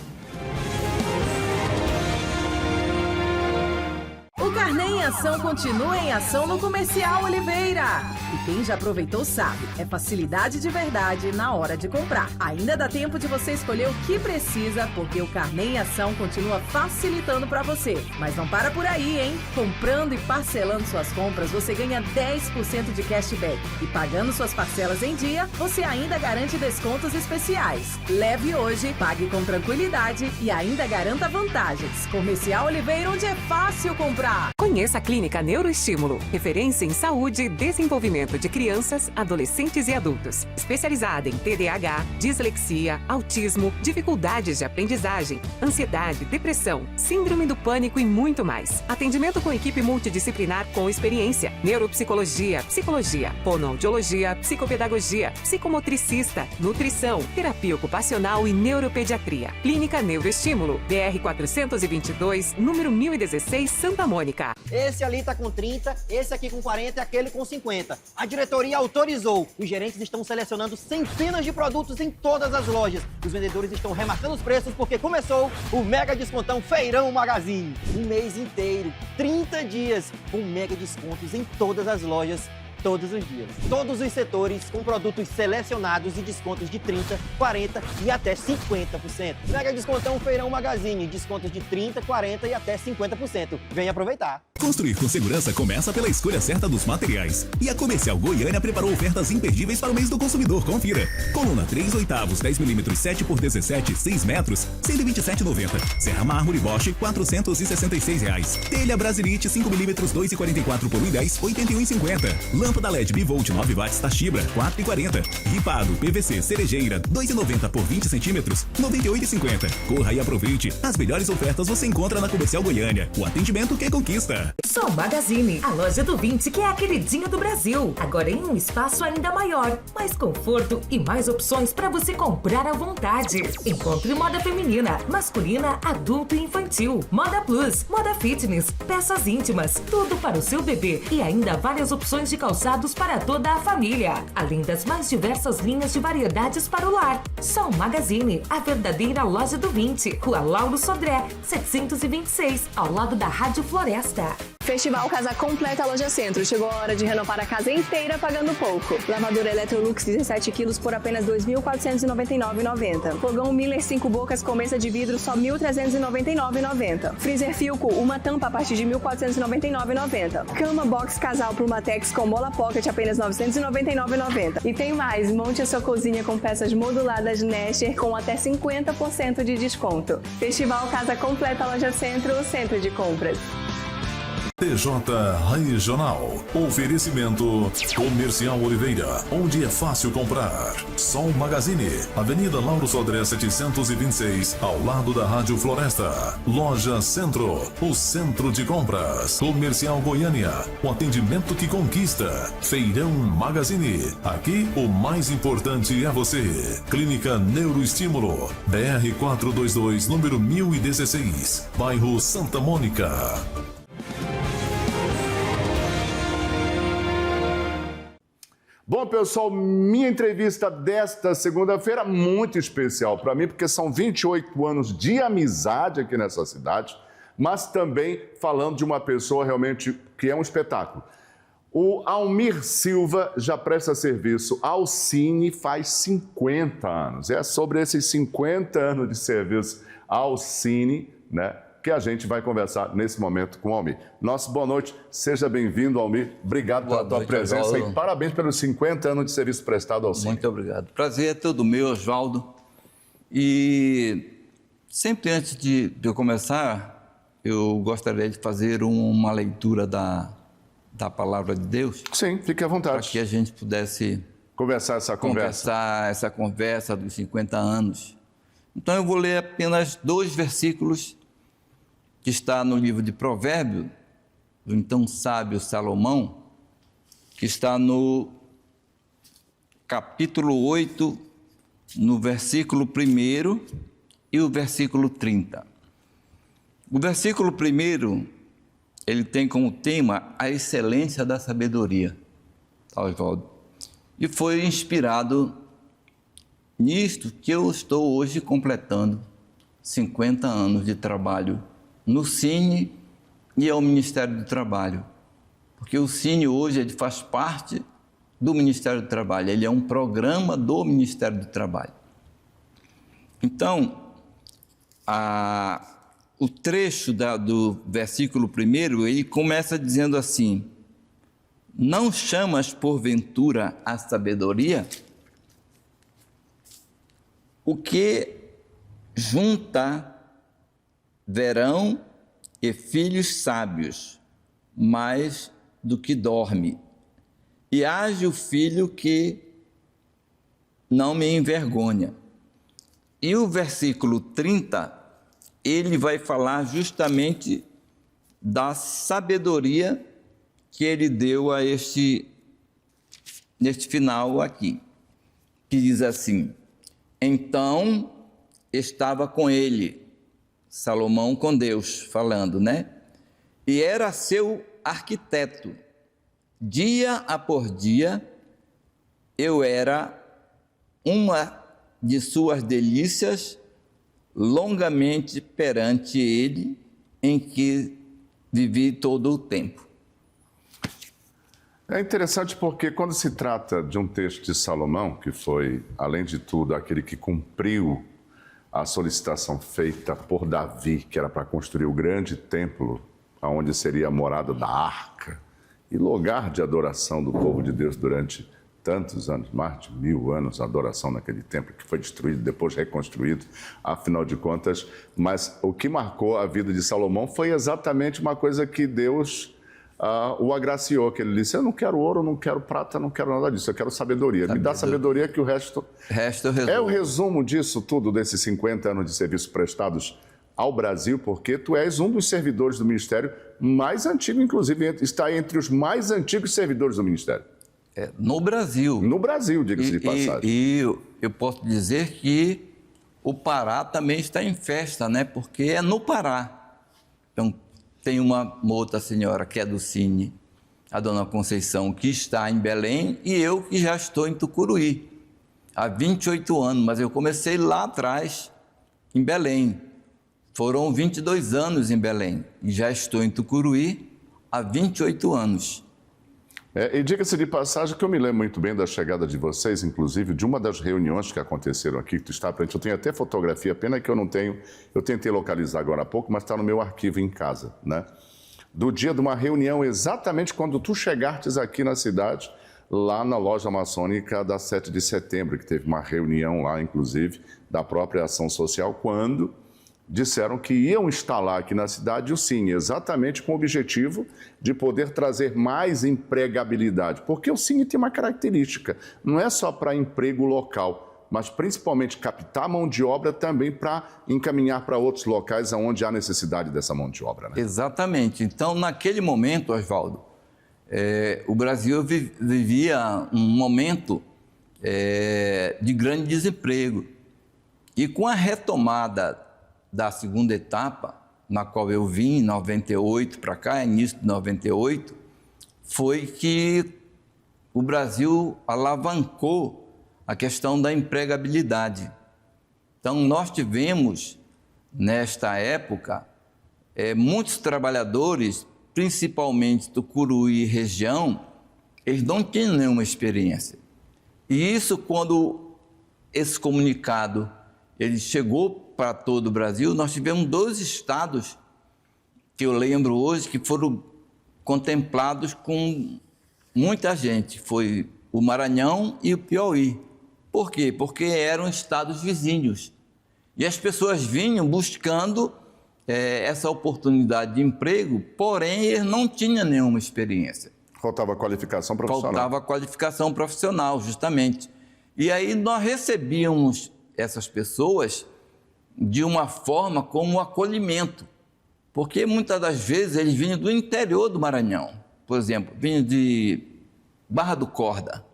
O Carnê em Ação continua em ação no Comercial Oliveira. E quem já aproveitou sabe, é facilidade de verdade na hora de comprar. Ainda dá tempo de você escolher o que precisa, porque o Carnê em Ação continua facilitando para você. Mas não para por aí, hein? Comprando e parcelando suas compras, você ganha 10% de cashback. E pagando suas parcelas em dia, você ainda garante descontos especiais. Leve hoje, pague com tranquilidade e ainda garanta vantagens. Comercial Oliveira, onde é fácil comprar. Conheça a Clínica Neuroestímulo, referência em saúde e desenvolvimento de crianças, adolescentes e adultos. Especializada em TDAH, dislexia, autismo, dificuldades de aprendizagem, ansiedade, depressão, síndrome do pânico e muito mais. Atendimento com equipe multidisciplinar com experiência, neuropsicologia, psicologia, fonoaudiologia, psicopedagogia, psicomotricista, nutrição, terapia ocupacional e neuropediatria. Clínica Neuroestímulo, BR 422, número 1016, Santa Mônica. Esse ali tá com 30, esse aqui com 40 e aquele com 50. A diretoria autorizou. Os gerentes estão selecionando centenas de produtos em todas as lojas. Os vendedores estão remarcando os preços porque começou o Mega Descontão Feirão Magazine. Um mês inteiro, 30 dias, com mega descontos em todas as lojas. Todos os dias. Todos os setores com produtos selecionados e descontos de 30%, 40% e até 50%. Mega Descontão Feirão Magazine, descontos de 30%, 40% e até 50%. Vem aproveitar. Construir com segurança começa pela escolha certa dos materiais. E a Comercial Goiânia preparou ofertas imperdíveis para o mês do consumidor. Confira. Coluna 3/8, 10 mm 7x17, 6 metros, R$ 127,90. Serra Mármore Bosch, R$ 466. Telha Brasilite 5 mm 2,44 por 1,10, R$ 81,50. Lâmpada LED Bivolt 9 watts Tachibra, R$ 4,40. Ripado PVC Cerejeira, 2,90 por 20 centímetros, R$ 98,50. Corra e aproveite. As melhores ofertas você encontra na Comercial Goiânia. O atendimento que conquista. Som Magazine, a loja do 20 que é a queridinha do Brasil. Agora em um espaço ainda maior, mais conforto e mais opções para você comprar à vontade. Encontre moda feminina, masculina, adulto e infantil, moda plus, moda fitness, peças íntimas, tudo para o seu bebê e ainda várias opções de calçados para toda a família, além das mais diversas linhas de variedades para o lar. Som Magazine, a verdadeira loja do 20, Rua Lauro Sodré, 726, ao lado da Rádio Floresta. Festival Casa Completa Loja Centro. Chegou a hora de renovar a casa inteira pagando pouco. Lavadora Electrolux 17 quilos por apenas R$ 2.499,90. Fogão Miller 5 bocas com mesa de vidro só R$ 1.399,90. Freezer Filco, uma tampa a partir de R$ 1.499,90. Cama Box Casal Plumatex com mola pocket apenas R$ 999,90. E tem mais, monte a sua cozinha com peças moduladas Nesher com até 50% de desconto. Festival Casa Completa Loja Centro, o centro de compras. TJ Regional. Oferecimento Comercial Oliveira, onde é fácil comprar. Som Magazine, Avenida Lauro Sodré 726, ao lado da Rádio Floresta. Loja Centro, o centro de compras. Comercial Goiânia, o atendimento que conquista. Feirão Magazine, aqui o mais importante é você. Clínica Neuroestímulo, BR 422, número 1016, bairro Santa Mônica. Bom, pessoal, minha entrevista desta segunda-feira muito especial para mim, porque são 28 anos de amizade aqui nessa cidade, mas também falando de uma pessoa realmente que é um espetáculo. O Almir Silva já presta serviço ao Cine faz 50 anos. É sobre esses 50 anos de serviço ao Cine, né, que a gente vai conversar nesse momento com o Almir. Nossa boa noite, seja bem-vindo, Almir. Obrigado pela tua presença e parabéns pelos 50 anos de serviço prestado ao Cine. Muito obrigado. Prazer é todo meu, Oswaldo. E sempre antes de eu começar, eu gostaria de fazer uma leitura da Palavra de Deus. Sim, fique à vontade. Para que a gente pudesse conversar essa conversa dos 50 anos. Então eu vou ler apenas 2 versículos que está no livro de Provérbios, do então sábio Salomão, que está no capítulo 8, no versículo 1 e o versículo 30. O versículo 1, ele tem como tema a excelência da sabedoria, tá, Oswaldo? E foi inspirado nisto que eu estou hoje completando 50 anos de trabalho no Cine e ao Ministério do Trabalho. Porque o Cine hoje ele faz parte do Ministério do Trabalho, ele é um programa do Ministério do Trabalho. Então, o trecho do versículo 1, ele começa dizendo assim: não chamas porventura a sabedoria o que junta verão e filhos sábios, mais do que dorme, e age o filho que não me envergonha. E o versículo 30, ele vai falar justamente da sabedoria que ele deu a neste final aqui, que diz assim: então estava com ele, Salomão com Deus, falando, né? E era seu arquiteto. Dia após dia, eu era uma de suas delícias, longamente perante ele, em que vivi todo o tempo. É interessante porque quando se trata de um texto de Salomão, que foi, além de tudo, aquele que cumpriu a solicitação feita por Davi, que era para construir o grande templo, onde seria a morada da arca e lugar de adoração do povo de Deus durante tantos anos, mais de 1000 anos, a adoração naquele templo que foi destruído, depois reconstruído, afinal de contas. Mas o que marcou a vida de Salomão foi exatamente uma coisa que Deus o agraciou, que ele disse: eu não quero ouro, não quero prata, não quero nada disso, eu quero sabedoria. Me dá sabedoria que o resto é o resumo disso tudo, desses 50 anos de serviços prestados ao Brasil, porque tu és um dos servidores do Ministério mais antigo, inclusive está entre os mais antigos servidores do Ministério. No Brasil. No Brasil, diga-se de passagem. E eu posso dizer que o Pará também está em festa, né? Porque é no Pará. Então, tem uma outra senhora que é do Cine, a dona Conceição, que está em Belém, e eu que já estou em Tucuruí há 28 anos, mas eu comecei lá atrás, em Belém. Foram 22 anos em Belém e já estou em Tucuruí há 28 anos. E diga-se de passagem que eu me lembro muito bem da chegada de vocês, inclusive de uma das reuniões que aconteceram aqui, que tu está presente. Eu tenho até fotografia, pena que eu não tenho, eu tentei localizar agora há pouco, mas está no meu arquivo em casa, né? Do dia de uma reunião, exatamente quando tu chegastes aqui na cidade, lá na loja maçônica da 7 de setembro, que teve uma reunião lá, inclusive, da própria ação social, quando disseram que iam instalar aqui na cidade o Cine, exatamente com o objetivo de poder trazer mais empregabilidade. Porque o Cine tem uma característica, não é só para emprego local, mas principalmente captar mão de obra também para encaminhar para outros locais onde há necessidade dessa mão de obra, né? Exatamente. Então, naquele momento, Oswaldo, o Brasil vivia um momento de grande desemprego. E com a retomada da segunda etapa, na qual eu vim em 98 para cá, início de 98, foi que o Brasil alavancou a questão da empregabilidade. Então, nós tivemos, nesta época, muitos trabalhadores, principalmente do Tucuruí e região, eles não tinham nenhuma experiência. E isso, quando esse comunicado ele chegou para todo o Brasil, nós tivemos 2 estados que eu lembro hoje que foram contemplados com muita gente. Foi o Maranhão e o Piauí. Por quê? Porque eram estados vizinhos. E as pessoas vinham buscando essa oportunidade de emprego, porém eles não tinham nenhuma experiência. Faltava qualificação profissional. Faltava qualificação profissional, justamente. E aí nós recebíamos essas pessoas de uma forma como um acolhimento, porque muitas das vezes eles vinham do interior do Maranhão, por exemplo, vinham de Barra do Corda,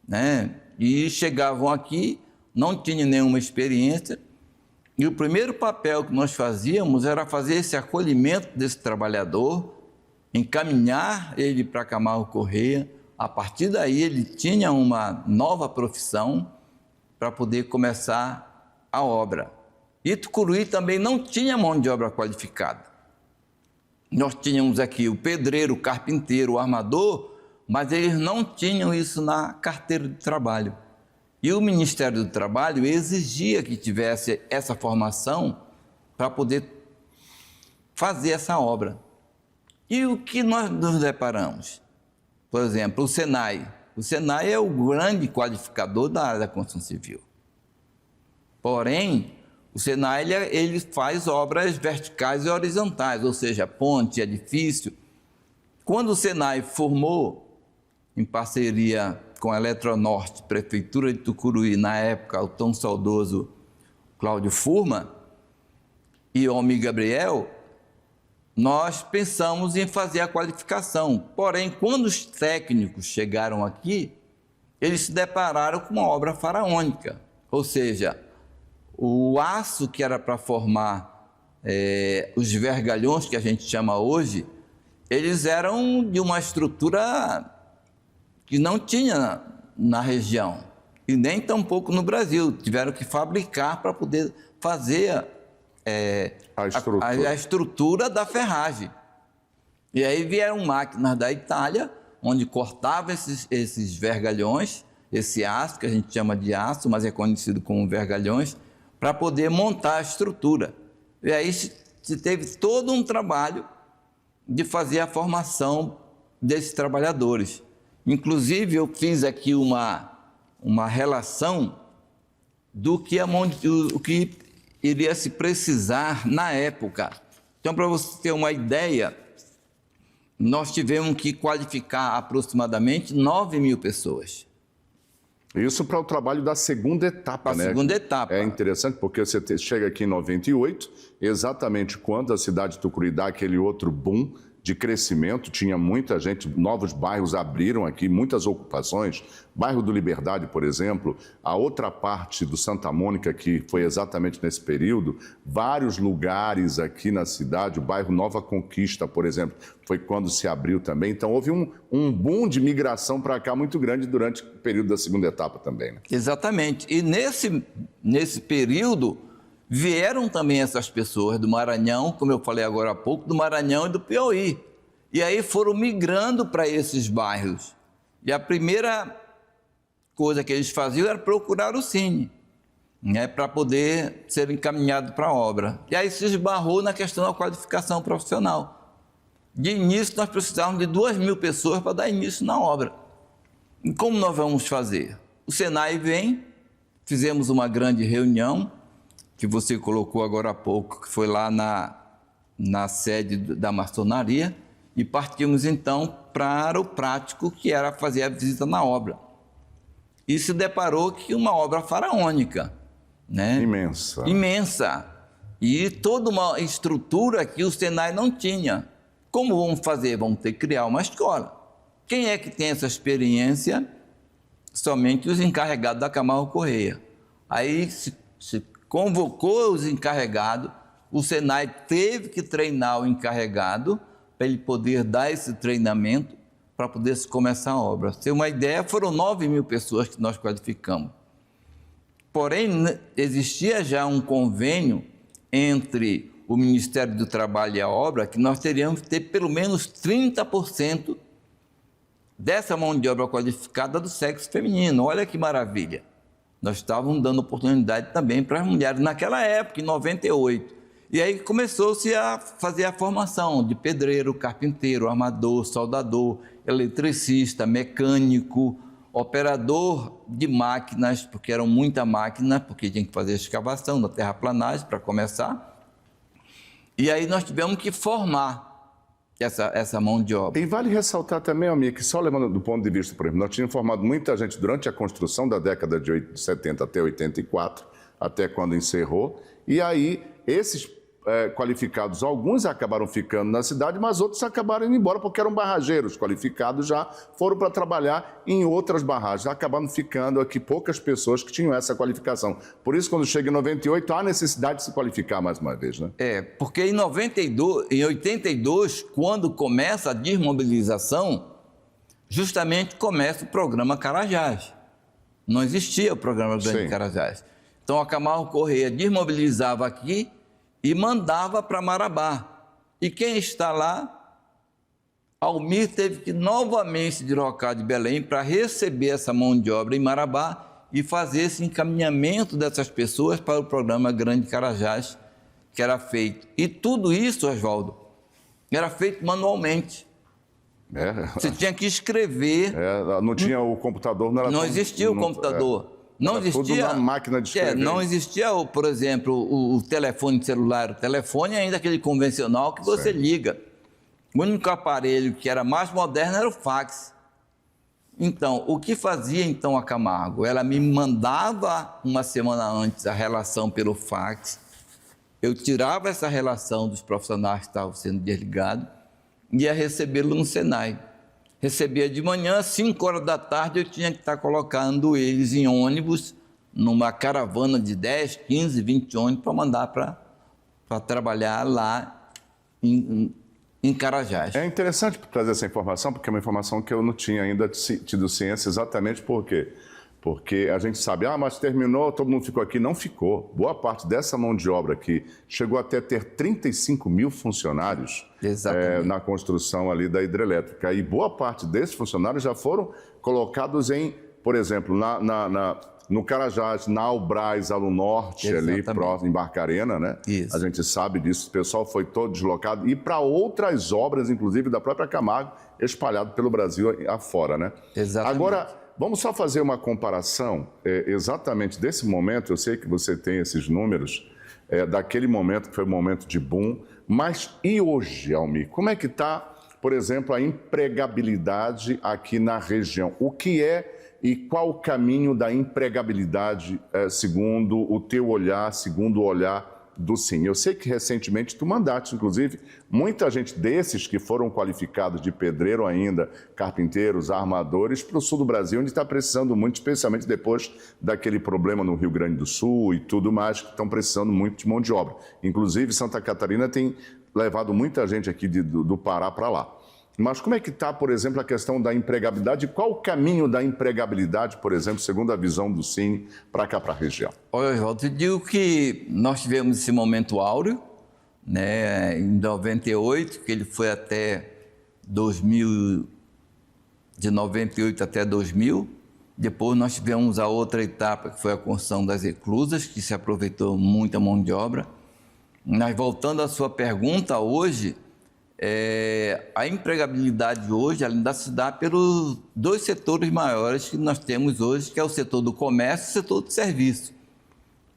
né? E chegavam aqui, não tinham nenhuma experiência, e o primeiro papel que nós fazíamos era fazer esse acolhimento desse trabalhador, encaminhar ele para Camargo Corrêa. A partir daí ele tinha uma nova profissão para poder começar a obra. E Tucuruí também não tinha mão de obra qualificada. Nós tínhamos aqui o pedreiro, o carpinteiro, o armador, mas eles não tinham isso na carteira de trabalho. E o Ministério do Trabalho exigia que tivesse essa formação para poder fazer essa obra. E o que nós nos deparamos? Por exemplo, o Senai. O Senai é o grande qualificador da área da construção civil. Porém, o Senai ele faz obras verticais e horizontais, ou seja, ponte, edifício. Quando o Senai formou, em parceria com a Eletronorte, Prefeitura de Tucuruí, na época, o tão saudoso Cláudio Furman e o Almir Gabriel, nós pensamos em fazer a qualificação. Porém, quando os técnicos chegaram aqui, eles se depararam com uma obra faraônica, ou seja, o aço que era para formar os vergalhões, que a gente chama hoje, eles eram de uma estrutura que não tinha na região, e nem tampouco no Brasil. Tiveram que fabricar para poder fazer a estrutura da ferragem. E aí vieram máquinas da Itália, onde cortavam esses vergalhões, esse aço, que a gente chama de aço, mas é conhecido como vergalhões, para poder montar a estrutura. E aí se teve todo um trabalho de fazer a formação desses trabalhadores. Inclusive, eu fiz aqui uma relação do que o que iria se precisar na época. Então, para você ter uma ideia, nós tivemos que qualificar aproximadamente 9.000 pessoas. Isso para o trabalho da segunda etapa, né? Segunda etapa. É interessante porque você chega aqui em 98, exatamente quando a cidade de Tucuruí dá aquele outro boom de crescimento, tinha muita gente, novos bairros abriram aqui, muitas ocupações, bairro do Liberdade, por exemplo, a outra parte do Santa Mônica, que foi exatamente nesse período, vários lugares aqui na cidade, o bairro Nova Conquista, por exemplo, foi quando se abriu também, então houve um boom de migração para cá muito grande durante o período da segunda etapa também, né? Exatamente, e nesse período, vieram também essas pessoas do Maranhão, como eu falei agora há pouco, do Maranhão e do Piauí. E aí foram migrando para esses bairros. E a primeira coisa que eles faziam era procurar o Cine, né, para poder ser encaminhado para a obra. E aí se esbarrou na questão da qualificação profissional. De início, nós precisávamos de 2.000 pessoas para dar início na obra. E como nós vamos fazer? O Senai vem, fizemos uma grande reunião, que você colocou agora há pouco, que foi lá na sede da maçonaria, e partimos então para o prático, que era fazer a visita na obra. E se deparou que uma obra faraônica, né? Imensa. Imensa. E toda uma estrutura que o Senai não tinha. Como vamos fazer? Vamos ter que criar uma escola. Quem é que tem essa experiência? Somente os encarregados da Camargo Corrêa. Aí se convocou os encarregados, o Senai teve que treinar o encarregado para ele poder dar esse treinamento, para poder se começar a obra. Pra ter uma ideia, foram 9 mil pessoas que nós qualificamos. Porém, existia já um convênio entre o Ministério do Trabalho e a obra, que nós teríamos que ter pelo menos 30% dessa mão de obra qualificada do sexo feminino. Olha que maravilha. Nós estávamos dando oportunidade também para as mulheres naquela época, em 98. E aí começou-se a fazer a formação de pedreiro, carpinteiro, armador, soldador, eletricista, mecânico, operador de máquinas, porque eram muita máquina, porque tinha que fazer a escavação da terraplanagem para começar. E aí nós tivemos que formar essa mão de obra. E vale ressaltar também, Almir, que só levando do ponto de vista, por exemplo, nós tínhamos formado muita gente durante a construção da década de 70 até 84, até quando encerrou, e aí esses qualificados, alguns acabaram ficando na cidade, mas outros acabaram indo embora porque eram barrageiros qualificados, já foram para trabalhar em outras barragens, acabaram ficando aqui poucas pessoas que tinham essa qualificação. Por isso, quando chega em 98, há necessidade de se qualificar mais uma vez, né? Porque em 82, quando começa a desmobilização, justamente começa o programa Carajás. Não existia o programa Grande Carajás. Então, a Camargo Correia desmobilizava aqui e mandava para Marabá. E quem está lá? Almir teve que novamente se deslocar de Belém para receber essa mão de obra em Marabá e fazer esse encaminhamento dessas pessoas para o programa Grande Carajás, que era feito. E tudo isso, Oswaldo, era feito manualmente. Você tinha que escrever. Não tinha o computador, não existia o computador. Não existia, tudo na máquina de escrever. Não existia, por exemplo, o telefone celular. O telefone é ainda aquele convencional que você liga. O único aparelho que era mais moderno era o fax. Então, o que fazia então a Camargo? Ela me mandava uma semana antes a relação pelo fax. Eu tirava essa relação dos profissionais que estavam sendo desligados e ia recebê-lo no Senai. Recebia de manhã, 5 horas da tarde, eu tinha que estar colocando eles em ônibus, numa caravana de 10, 15, 20 ônibus, para mandar para trabalhar lá em Carajás. É interessante trazer essa informação, porque é uma informação que eu não tinha ainda tido ciência, exatamente por quê? Porque a gente sabe, mas terminou, todo mundo ficou aqui. Não ficou. Boa parte dessa mão de obra aqui chegou até ter 35 mil funcionários na construção ali da hidrelétrica. E boa parte desses funcionários já foram colocados em, por exemplo, no Carajás, na Albras, ao norte, ali próximo, em Barcarena, né? Isso. A gente sabe disso, o pessoal foi todo deslocado. E para outras obras, inclusive da própria Camargo, espalhado pelo Brasil afora, né? Exatamente. Agora, vamos só fazer uma comparação exatamente desse momento. Eu sei que você tem esses números, daquele momento que foi um momento de boom, mas e hoje, Almir? Como é que está, por exemplo, a empregabilidade aqui na região? O que é e qual o caminho da empregabilidade segundo o teu olhar, segundo o olhar do Sim? Eu sei que recentemente tu mandaste, inclusive, muita gente desses que foram qualificados de pedreiro ainda, carpinteiros, armadores, para o sul do Brasil, onde está precisando muito, especialmente depois daquele problema no Rio Grande do Sul e tudo mais, que estão precisando muito de mão de obra. Inclusive, Santa Catarina tem levado muita gente aqui do Pará para lá. Mas como é que está, por exemplo, a questão da empregabilidade? Qual o caminho da empregabilidade, por exemplo, segundo a visão do Cine, para cá, para a região? Olha, Oswaldo, eu digo que nós tivemos esse momento áureo, né, em 98, que ele foi até 2000, de 98 até 2000. Depois nós tivemos a outra etapa, que foi a construção das reclusas, que se aproveitou muita mão de obra. Mas voltando à sua pergunta, hoje, a empregabilidade hoje ainda se dá pelos 2 setores maiores que nós temos hoje, que é o setor do comércio e o setor do serviço.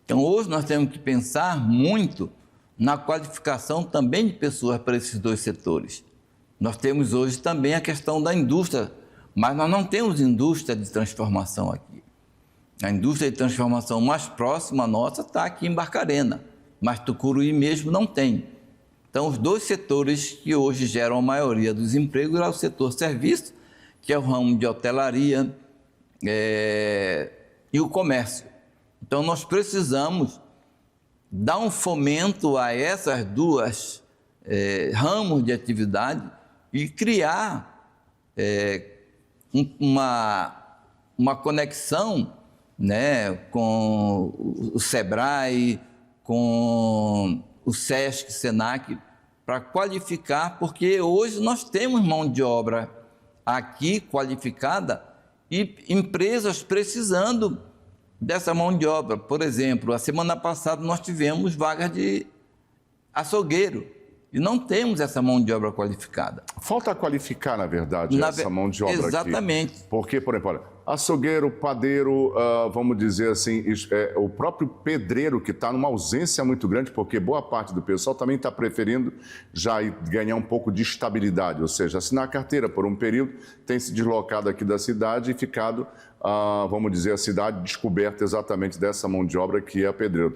Então, hoje nós temos que pensar muito na qualificação também de pessoas para esses 2 setores. Nós temos hoje também a questão da indústria, mas nós não temos indústria de transformação aqui. A indústria de transformação mais próxima nossa está aqui em Barcarena, mas Tucuruí mesmo não tem. Então, os 2 setores que hoje geram a maioria dos empregos é o setor serviço, que é o ramo de hotelaria e o comércio. Então, nós precisamos dar um fomento a essas 2 ramos de atividade e criar uma conexão, né, com o SEBRAE, com o SESC, SENAC, para qualificar, porque hoje nós temos mão de obra aqui qualificada e empresas precisando dessa mão de obra. Por exemplo, a semana passada nós tivemos vagas de açougueiro e não temos essa mão de obra qualificada. Falta qualificar, na verdade, essa mão de obra exatamente. Aqui. Porque, por exemplo, olha, açougueiro, padeiro, vamos dizer assim, o próprio pedreiro que está numa ausência muito grande, porque boa parte do pessoal também está preferindo já ganhar um pouco de estabilidade, ou seja, assinar a carteira por um período, tem se deslocado aqui da cidade e ficado, vamos dizer, a cidade descoberta exatamente dessa mão de obra que é a pedreiro.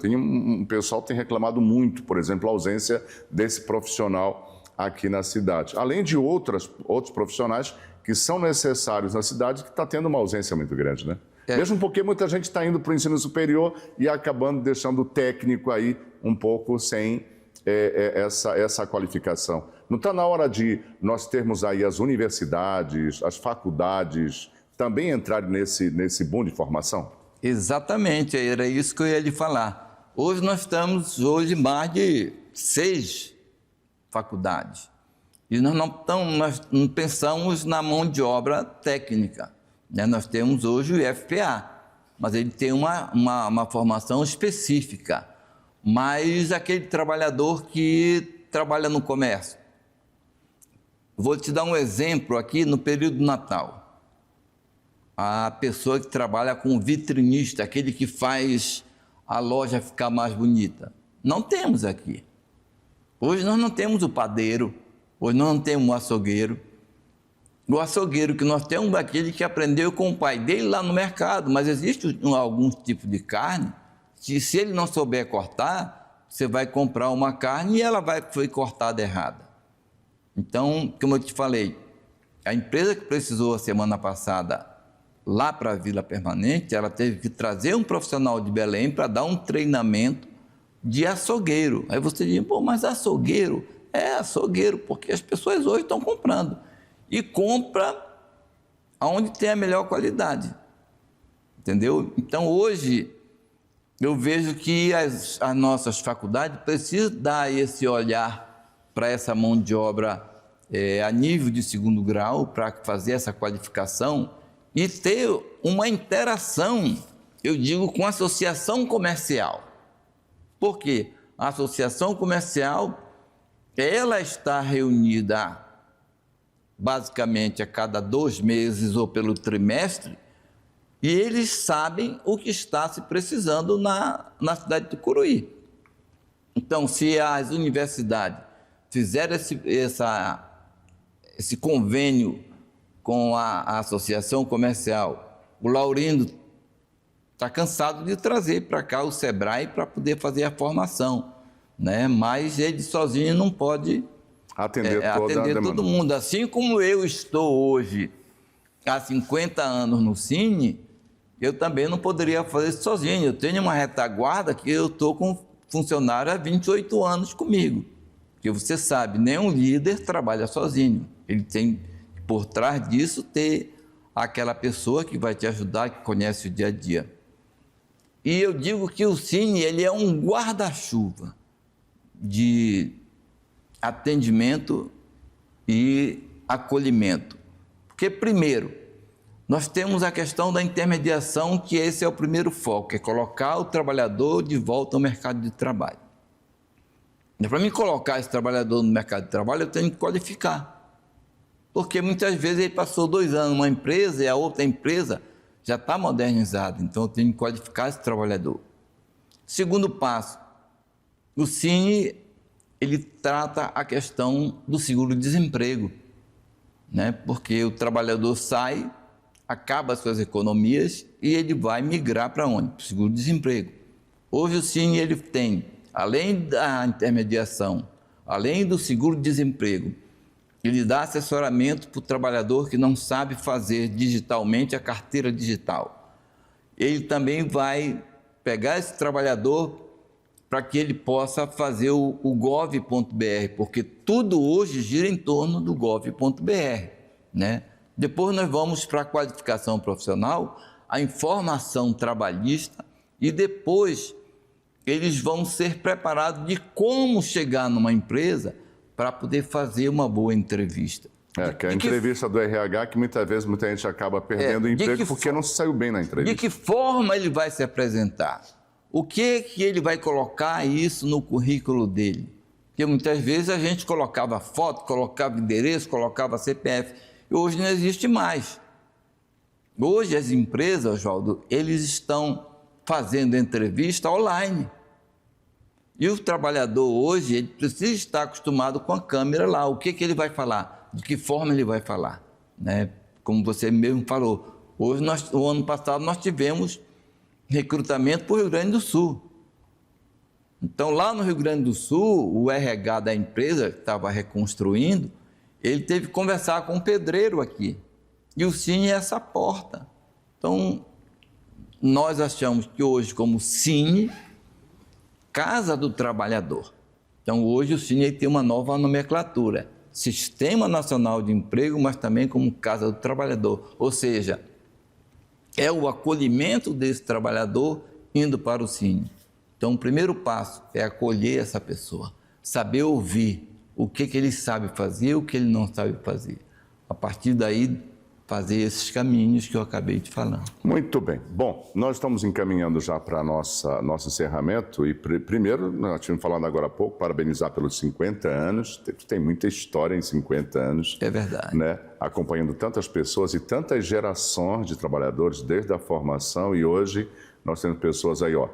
O pessoal tem reclamado muito, por exemplo, a ausência desse profissional aqui na cidade, além de outros profissionais que são necessários na cidade, que está tendo uma ausência muito grande, né? Mesmo porque muita gente está indo para o ensino superior e acabando deixando o técnico aí um pouco sem essa qualificação. Não está na hora de nós termos aí as universidades, as faculdades, também entrarem nesse boom de formação? Exatamente, era isso que eu ia lhe falar. Hoje nós estamos mais de 6 faculdades. E nós não pensamos na mão de obra técnica, né? Nós temos hoje o IFPA, mas ele tem uma formação específica. Mas aquele trabalhador que trabalha no comércio. Vou te dar um exemplo aqui no período do Natal. A pessoa que trabalha com vitrinista, aquele que faz a loja ficar mais bonita. Não temos aqui. Hoje nós não temos o padeiro. Hoje nós não temos um açougueiro. O açougueiro que nós temos é aquele que aprendeu com o pai dele lá no mercado, mas existe algum tipo de carne que, se ele não souber cortar, você vai comprar uma carne e ela foi cortada errada. Então, como eu te falei, a empresa que precisou a semana passada lá para a Vila Permanente, ela teve que trazer um profissional de Belém para dar um treinamento de açougueiro. Aí você diz, pô, mas açougueiro? É açougueiro, porque as pessoas hoje estão comprando. E compra onde tem a melhor qualidade. Entendeu? Então, hoje, eu vejo que as nossas faculdades precisam dar esse olhar para essa mão de obra a nível de 2º grau, para fazer essa qualificação e ter uma interação, eu digo, com a associação comercial. Por quê? A associação comercial, ela está reunida basicamente a cada 2 meses ou pelo trimestre, e eles sabem o que está se precisando na cidade de Tucuruí. Então, se as universidades fizerem esse convênio com a associação comercial, o Laurindo está cansado de trazer para cá o SEBRAE para poder fazer a formação, né? Mas ele sozinho não pode atender todo mundo. Assim como eu estou hoje há 50 anos no Cine, eu também não poderia fazer isso sozinho. Eu tenho uma retaguarda que eu estou com funcionário há 28 anos comigo. Porque você sabe, nenhum líder trabalha sozinho. Ele tem, por trás disso, ter aquela pessoa que vai te ajudar, que conhece o dia a dia. E eu digo que o Cine, ele é um guarda-chuva de atendimento e acolhimento. Porque, primeiro, nós temos a questão da intermediação, que esse é o primeiro foco, é colocar o trabalhador de volta ao mercado de trabalho. Para mim colocar esse trabalhador no mercado de trabalho, eu tenho que qualificar. Porque muitas vezes ele passou 2 anos numa empresa e a outra empresa já está modernizada, então eu tenho que qualificar esse trabalhador. Segundo passo, o Cine, ele trata a questão do seguro-desemprego, né? Porque o trabalhador sai, acaba as suas economias e ele vai migrar para onde? Para o seguro-desemprego. Hoje o Cine, ele tem, além da intermediação, além do seguro-desemprego, ele dá assessoramento para o trabalhador que não sabe fazer digitalmente a carteira digital. Ele também vai pegar esse trabalhador para que ele possa fazer o gov.br, porque tudo hoje gira em torno do gov.br, né? Depois nós vamos para a qualificação profissional, a informação trabalhista e depois eles vão ser preparados de como chegar numa empresa para poder fazer uma boa entrevista. Que a entrevista do RH que muitas vezes muita gente acaba perdendo o emprego porque não saiu bem na entrevista. De que forma ele vai se apresentar? O que ele vai colocar isso no currículo dele? Porque muitas vezes a gente colocava foto, colocava endereço, colocava CPF. E hoje não existe mais. Hoje as empresas, Oswaldo, eles estão fazendo entrevista online. E o trabalhador hoje, ele precisa estar acostumado com a câmera lá. O que ele vai falar? De que forma ele vai falar? Né? Como você mesmo falou, hoje o ano passado nós tivemos recrutamento para o Rio Grande do Sul. Então, lá no Rio Grande do Sul, o RH da empresa que estava reconstruindo, ele teve que conversar com um pedreiro aqui. E o Cine é essa porta. Então, nós achamos que hoje, como Cine, Casa do Trabalhador. Então, hoje o Cine tem uma nova nomenclatura. Sistema Nacional de Emprego, mas também como Casa do Trabalhador. Ou seja, é o acolhimento desse trabalhador indo para o Cine. Então, o primeiro passo é acolher essa pessoa, saber ouvir o que ele sabe fazer, o que ele não sabe fazer. A partir daí, fazer esses caminhos que eu acabei de falar. Muito bem. Bom, nós estamos encaminhando já para nosso encerramento e primeiro, nós tínhamos falado agora há pouco, parabenizar pelos 50 anos. Tem muita história em 50 anos. É verdade. Né? Acompanhando tantas pessoas e tantas gerações de trabalhadores desde a formação e hoje nós temos pessoas aí, ó.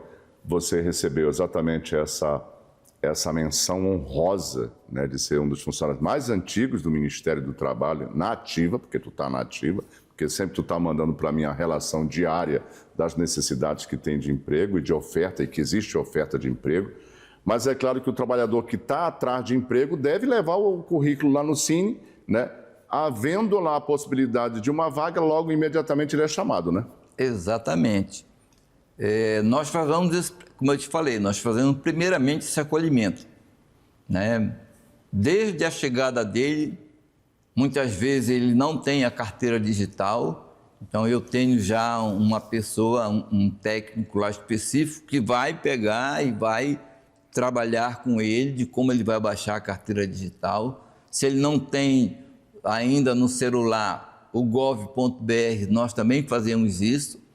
Você recebeu exatamente essa menção honrosa, né, de ser um dos funcionários mais antigos do Ministério do Trabalho na ativa, porque tu está na ativa, porque sempre tu está mandando para mim a relação diária das necessidades que tem de emprego e de oferta, e que existe oferta de emprego. Mas é claro que o trabalhador que está atrás de emprego deve levar o currículo lá no Cine, né? Havendo lá a possibilidade de uma vaga, logo imediatamente ele é chamado, né? Exatamente. Nós fazemos, como eu te falei, nós fazemos primeiramente esse acolhimento, né? Desde a chegada dele, muitas vezes ele não tem a carteira digital, então eu tenho já uma pessoa, um técnico lá específico que vai pegar e vai trabalhar com ele de como ele vai baixar a carteira digital. Se ele não tem ainda no celular o gov.br, nós também fazemos isso.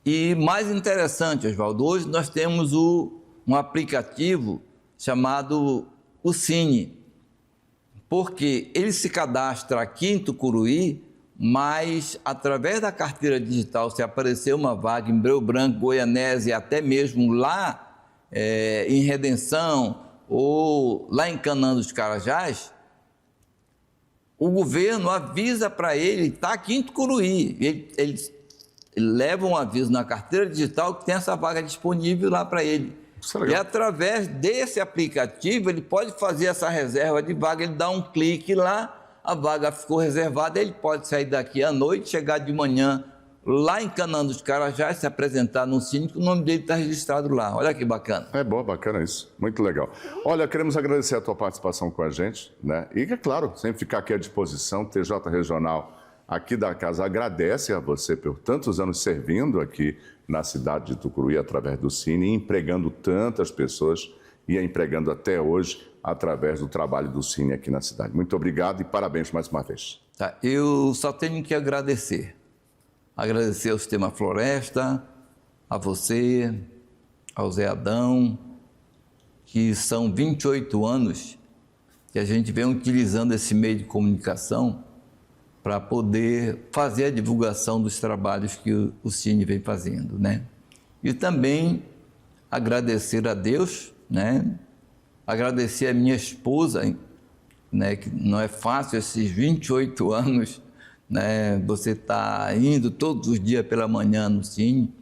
E mais interessante, Oswaldo, hoje nós temos um aplicativo chamado o Cine, porque ele se cadastra aqui em Tucuruí, mas através da carteira digital, se aparecer uma vaga em Breu Branco, Goianésia e até mesmo lá em Redenção ou lá em Canaã dos Carajás, o governo avisa para ele, está aqui em Tucuruí, ele leva um aviso na carteira digital que tem essa vaga disponível lá para ele. E através desse aplicativo, ele pode fazer essa reserva de vaga, ele dá um clique lá, a vaga ficou reservada, ele pode sair daqui à noite, chegar de manhã lá em Canaã dos Carajás, se apresentar no Cine, que o nome dele está registrado lá. Olha que bacana. É bom, bacana isso. Muito legal. Olha, queremos agradecer a tua participação com a gente, né? E, é claro, sempre ficar aqui à disposição, TJ Regional aqui da casa agradece a você por tantos anos servindo aqui na cidade de Tucuruí através do Cine, empregando tantas pessoas e empregando até hoje através do trabalho do Cine aqui na cidade. Muito obrigado e parabéns mais uma vez. Tá, eu só tenho que agradecer. Agradecer ao Sistema Floresta, a você, ao Zé Adão, que são 28 anos que a gente vem utilizando esse meio de comunicação para poder fazer a divulgação dos trabalhos que o Cine vem fazendo, né? E também agradecer a Deus, né? Agradecer a minha esposa, né? Que não é fácil esses 28 anos, né? Você está indo todos os dias pela manhã no Cine.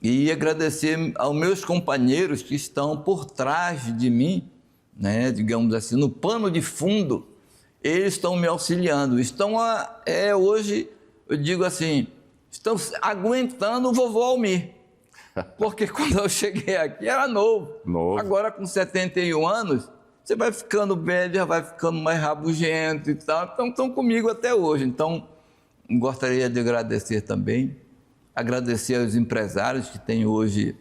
E agradecer aos meus companheiros que estão por trás de mim, né? Digamos assim, no pano de fundo, eles estão me auxiliando, estão, hoje, eu digo assim, estão aguentando o vovô Almir, porque quando eu cheguei aqui era novo. Agora com 71 anos, você vai ficando velho, já vai ficando mais rabugento e tal, então estão comigo até hoje. Então, Gostaria de agradecer também, agradecer aos empresários que têm hoje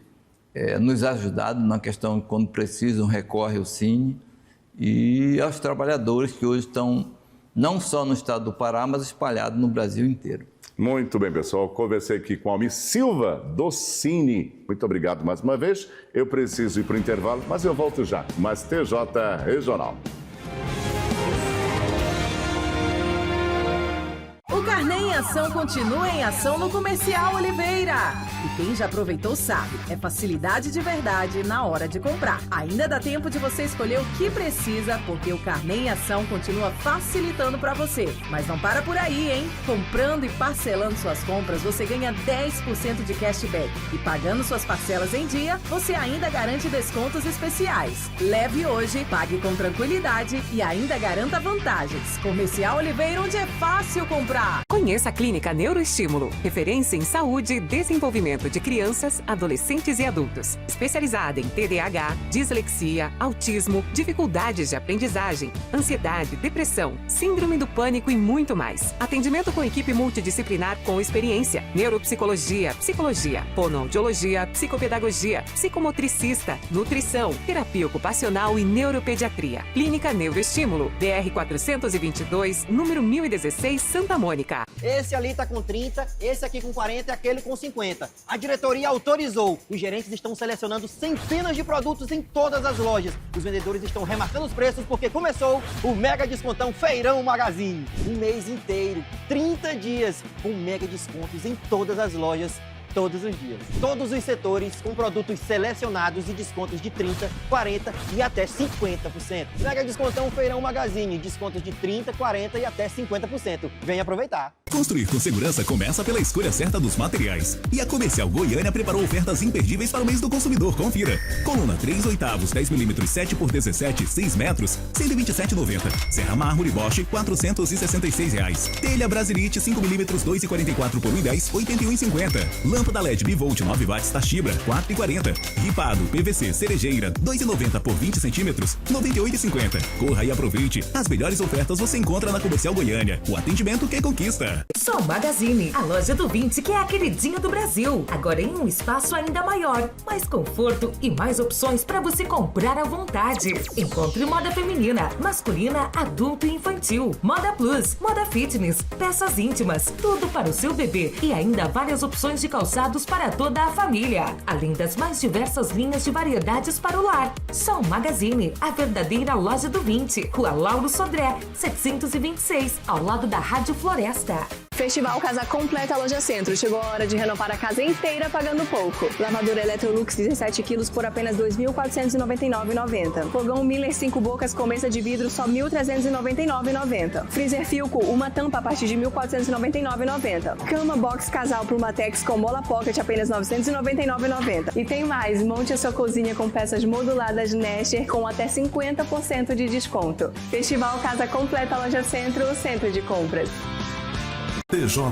nos ajudado na questão de quando precisam, recorre ao Cine, e aos trabalhadores que hoje estão não só no estado do Pará, mas espalhados no Brasil inteiro. Muito bem, pessoal. Conversei aqui com Almir Silva, do Cine. Muito obrigado mais uma vez. Eu preciso ir para o intervalo, mas eu volto já. Mas TJ Regional. O Carnê em Ação continua em ação no Comercial Oliveira. E quem já aproveitou sabe, é facilidade de verdade na hora de comprar. Ainda dá tempo de você escolher o que precisa, porque o Carnê em Ação continua facilitando para você. Mas não para por aí, hein? Comprando e parcelando suas compras, você ganha 10% de cashback. E pagando suas parcelas em dia, você ainda garante descontos especiais. Leve hoje, pague com tranquilidade e ainda garanta vantagens. Comercial Oliveira, onde é fácil comprar. Conheça a Clínica Neuroestímulo, referência em saúde e desenvolvimento de crianças, adolescentes e adultos. Especializada em TDAH, dislexia, autismo, dificuldades de aprendizagem, ansiedade, depressão, síndrome do pânico e muito mais. Atendimento com equipe multidisciplinar com experiência, neuropsicologia, psicologia, fonoaudiologia, psicopedagogia, psicomotricista, nutrição, terapia ocupacional e neuropediatria. Clínica Neuroestímulo, BR 422, número 1016, Santa Mônica. Esse ali tá com 30, esse aqui com 40 e aquele com 50. A diretoria autorizou. Os gerentes estão selecionando centenas de produtos em todas as lojas. Os vendedores estão remarcando os preços porque começou o Mega Descontão Feirão Magazine. Um mês inteiro, 30 dias, com mega descontos em todas as lojas. Todos os dias. Todos os setores com produtos selecionados e descontos de 30%, 40% e até 50%. Mega Descontão Feirão Magazine, descontos de 30%, 40% e até 50%. Venha aproveitar. Construir com segurança começa pela escolha certa dos materiais. E a Comercial Goiânia preparou ofertas imperdíveis para o mês do consumidor. Confira. Coluna 3/8, 10 mm 7x17, 6 metros, R$ 127,90. Serra Mármore Bosch, R$ 466. Telha Brasilite 5 mm 2,44 por 1,10, R$ 81,50. Lâmpada LED Bivolt 9 watts Tachibra, R$ 4,40. Ripado PVC Cerejeira, 2,90 por 20 centímetros, R$ 98,50. Corra e aproveite. As melhores ofertas você encontra na Comercial Goiânia. O atendimento que conquista. Sol Magazine, a loja do 20 que é a queridinha do Brasil. Agora em um espaço ainda maior, mais conforto e mais opções para você comprar à vontade. Encontre moda feminina, masculina, adulto e infantil, moda plus, moda fitness, peças íntimas, tudo para o seu bebê e ainda várias opções de calçados para toda a família, além das mais diversas linhas de variedades para o lar. Sol Magazine, a verdadeira loja do 20, Rua Lauro Sodré, 726, ao lado da Rádio Floresta. Festival Casa Completa Loja Centro. Chegou a hora de renovar a casa inteira pagando pouco. Lavadora Electrolux 17 quilos por apenas R$ 2.499,90. Fogão Miller 5 bocas com mesa de vidro só R$ 1.399,90. Freezer Filco, uma tampa a partir de R$ 1.499,90. Cama Box Casal Plumatex com mola pocket apenas R$ 999,90. E tem mais, monte a sua cozinha com peças moduladas Nesher com até 50% de desconto. Festival Casa Completa Loja Centro, o centro de compras. TJ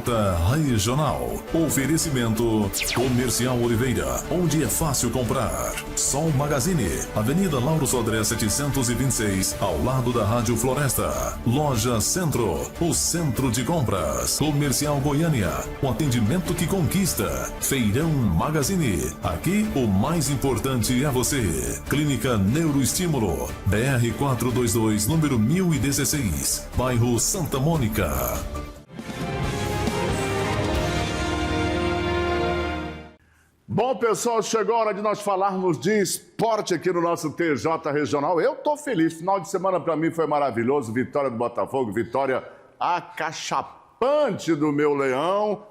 Regional. Oferecimento Comercial Oliveira, onde é fácil comprar. Sol Magazine, Avenida Lauro Sodré 726, ao lado da Rádio Floresta. Loja Centro, o centro de compras. Comercial Goiânia, o atendimento que conquista. Feirão Magazine, aqui o mais importante é você. Clínica Neuroestímulo, BR 422, número 1016, bairro Santa Mônica. Bom, pessoal, chegou a hora de nós falarmos de esporte aqui no nosso TJ Regional. Eu tô feliz, final de semana para mim foi maravilhoso, vitória do Botafogo, vitória acachapante do meu Leão.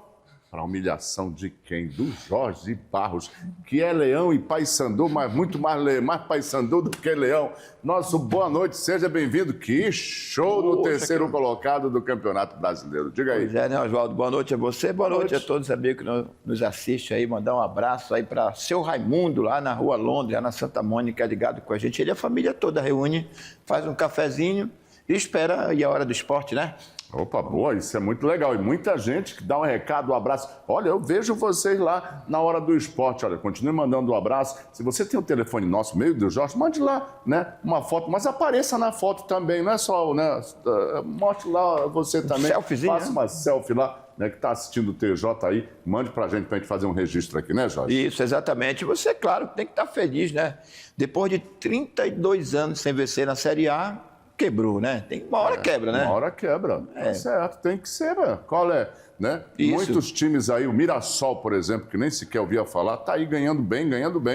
Para humilhação de quem? Do Jorge Barros, que é leão e paysandu, mas muito mais paysandu do que leão. Nosso boa noite, seja bem-vindo. Que show no terceiro colocado do Campeonato Brasileiro. Diga aí. Pois é, né, Oswaldo? Boa noite a você, boa noite a todos os amigos que nos assistem aí. Mandar um abraço aí para seu Raimundo, lá na Rua Londres, lá na Santa Mônica, ligado com a gente. Ele e a família toda reúne, faz um cafezinho e espera aí a hora do esporte, né? Opa, boa, isso é muito legal. E muita gente que dá um recado, um abraço. Olha, eu vejo vocês lá na hora do esporte. Olha, continue mandando um abraço. Se você tem o telefone nosso, meio do Jorge, mande lá, né, uma foto. Mas apareça na foto também, não é só, né? Mostre lá você também. Selfiezinho, faça uma selfie lá. né, que está assistindo o TJ aí, mande para a gente fazer um registro aqui, né, Jorge? Isso, exatamente. Você, claro, tem que estar feliz, né? Depois de 32 anos sem vencer na Série A, quebrou, né? Uma hora quebra, né? Uma hora quebra, tá certo, tem que ser, né? Qual é? Né? Isso. Muitos times aí, o Mirassol, por exemplo, que nem sequer ouvia falar, tá aí ganhando bem,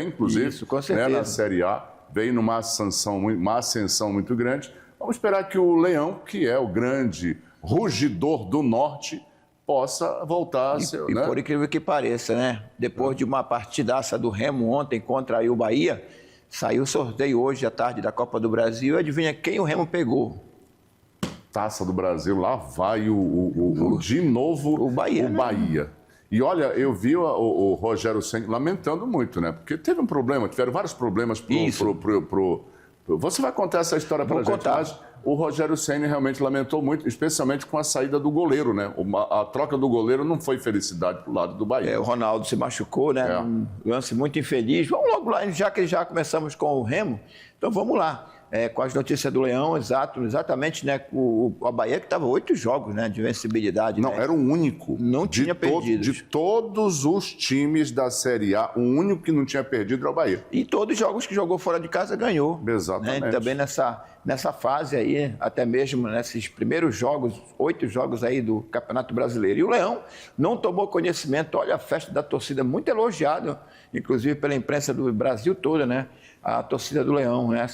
inclusive. Isso, com certeza. Né, na Série A, veio numa ascensão muito grande. Vamos esperar que o Leão, que é o grande rugidor do Norte, possa voltar a ser... E por incrível que pareça, né? Depois de uma partidaça do Remo ontem contra aí o Bahia, saiu o sorteio hoje à tarde da Copa do Brasil. Adivinha quem o Remo pegou? Taça do Brasil, lá vai de novo o Bahia. Bahia. E olha, eu vi o Rogério Ceni lamentando muito, né? Porque teve um problema, tiveram vários problemas Você vai contar essa história para a gente, mas o Rogério Ceni realmente lamentou muito, especialmente com a saída do goleiro, né? A troca do goleiro não foi felicidade pro lado do Bahia. O Ronaldo se machucou, né? Um lance muito infeliz. Vamos logo lá, já que já começamos com o Remo, então vamos lá. Com as notícias do Leão, exatamente, né? A Bahia que estava 8 jogos, né, de vencibilidade. Não, era o único. Não tinha perdido. De todos os times da Série A, o único que não tinha perdido era o Bahia. E todos os jogos que jogou fora de casa ganhou. Exatamente. Né? Também nessa fase aí, até mesmo nesses primeiros jogos, 8 jogos aí do Campeonato Brasileiro. E o Leão não tomou conhecimento. Olha a festa da torcida, muito elogiada, inclusive pela imprensa do Brasil toda, né? A torcida do Leão, né?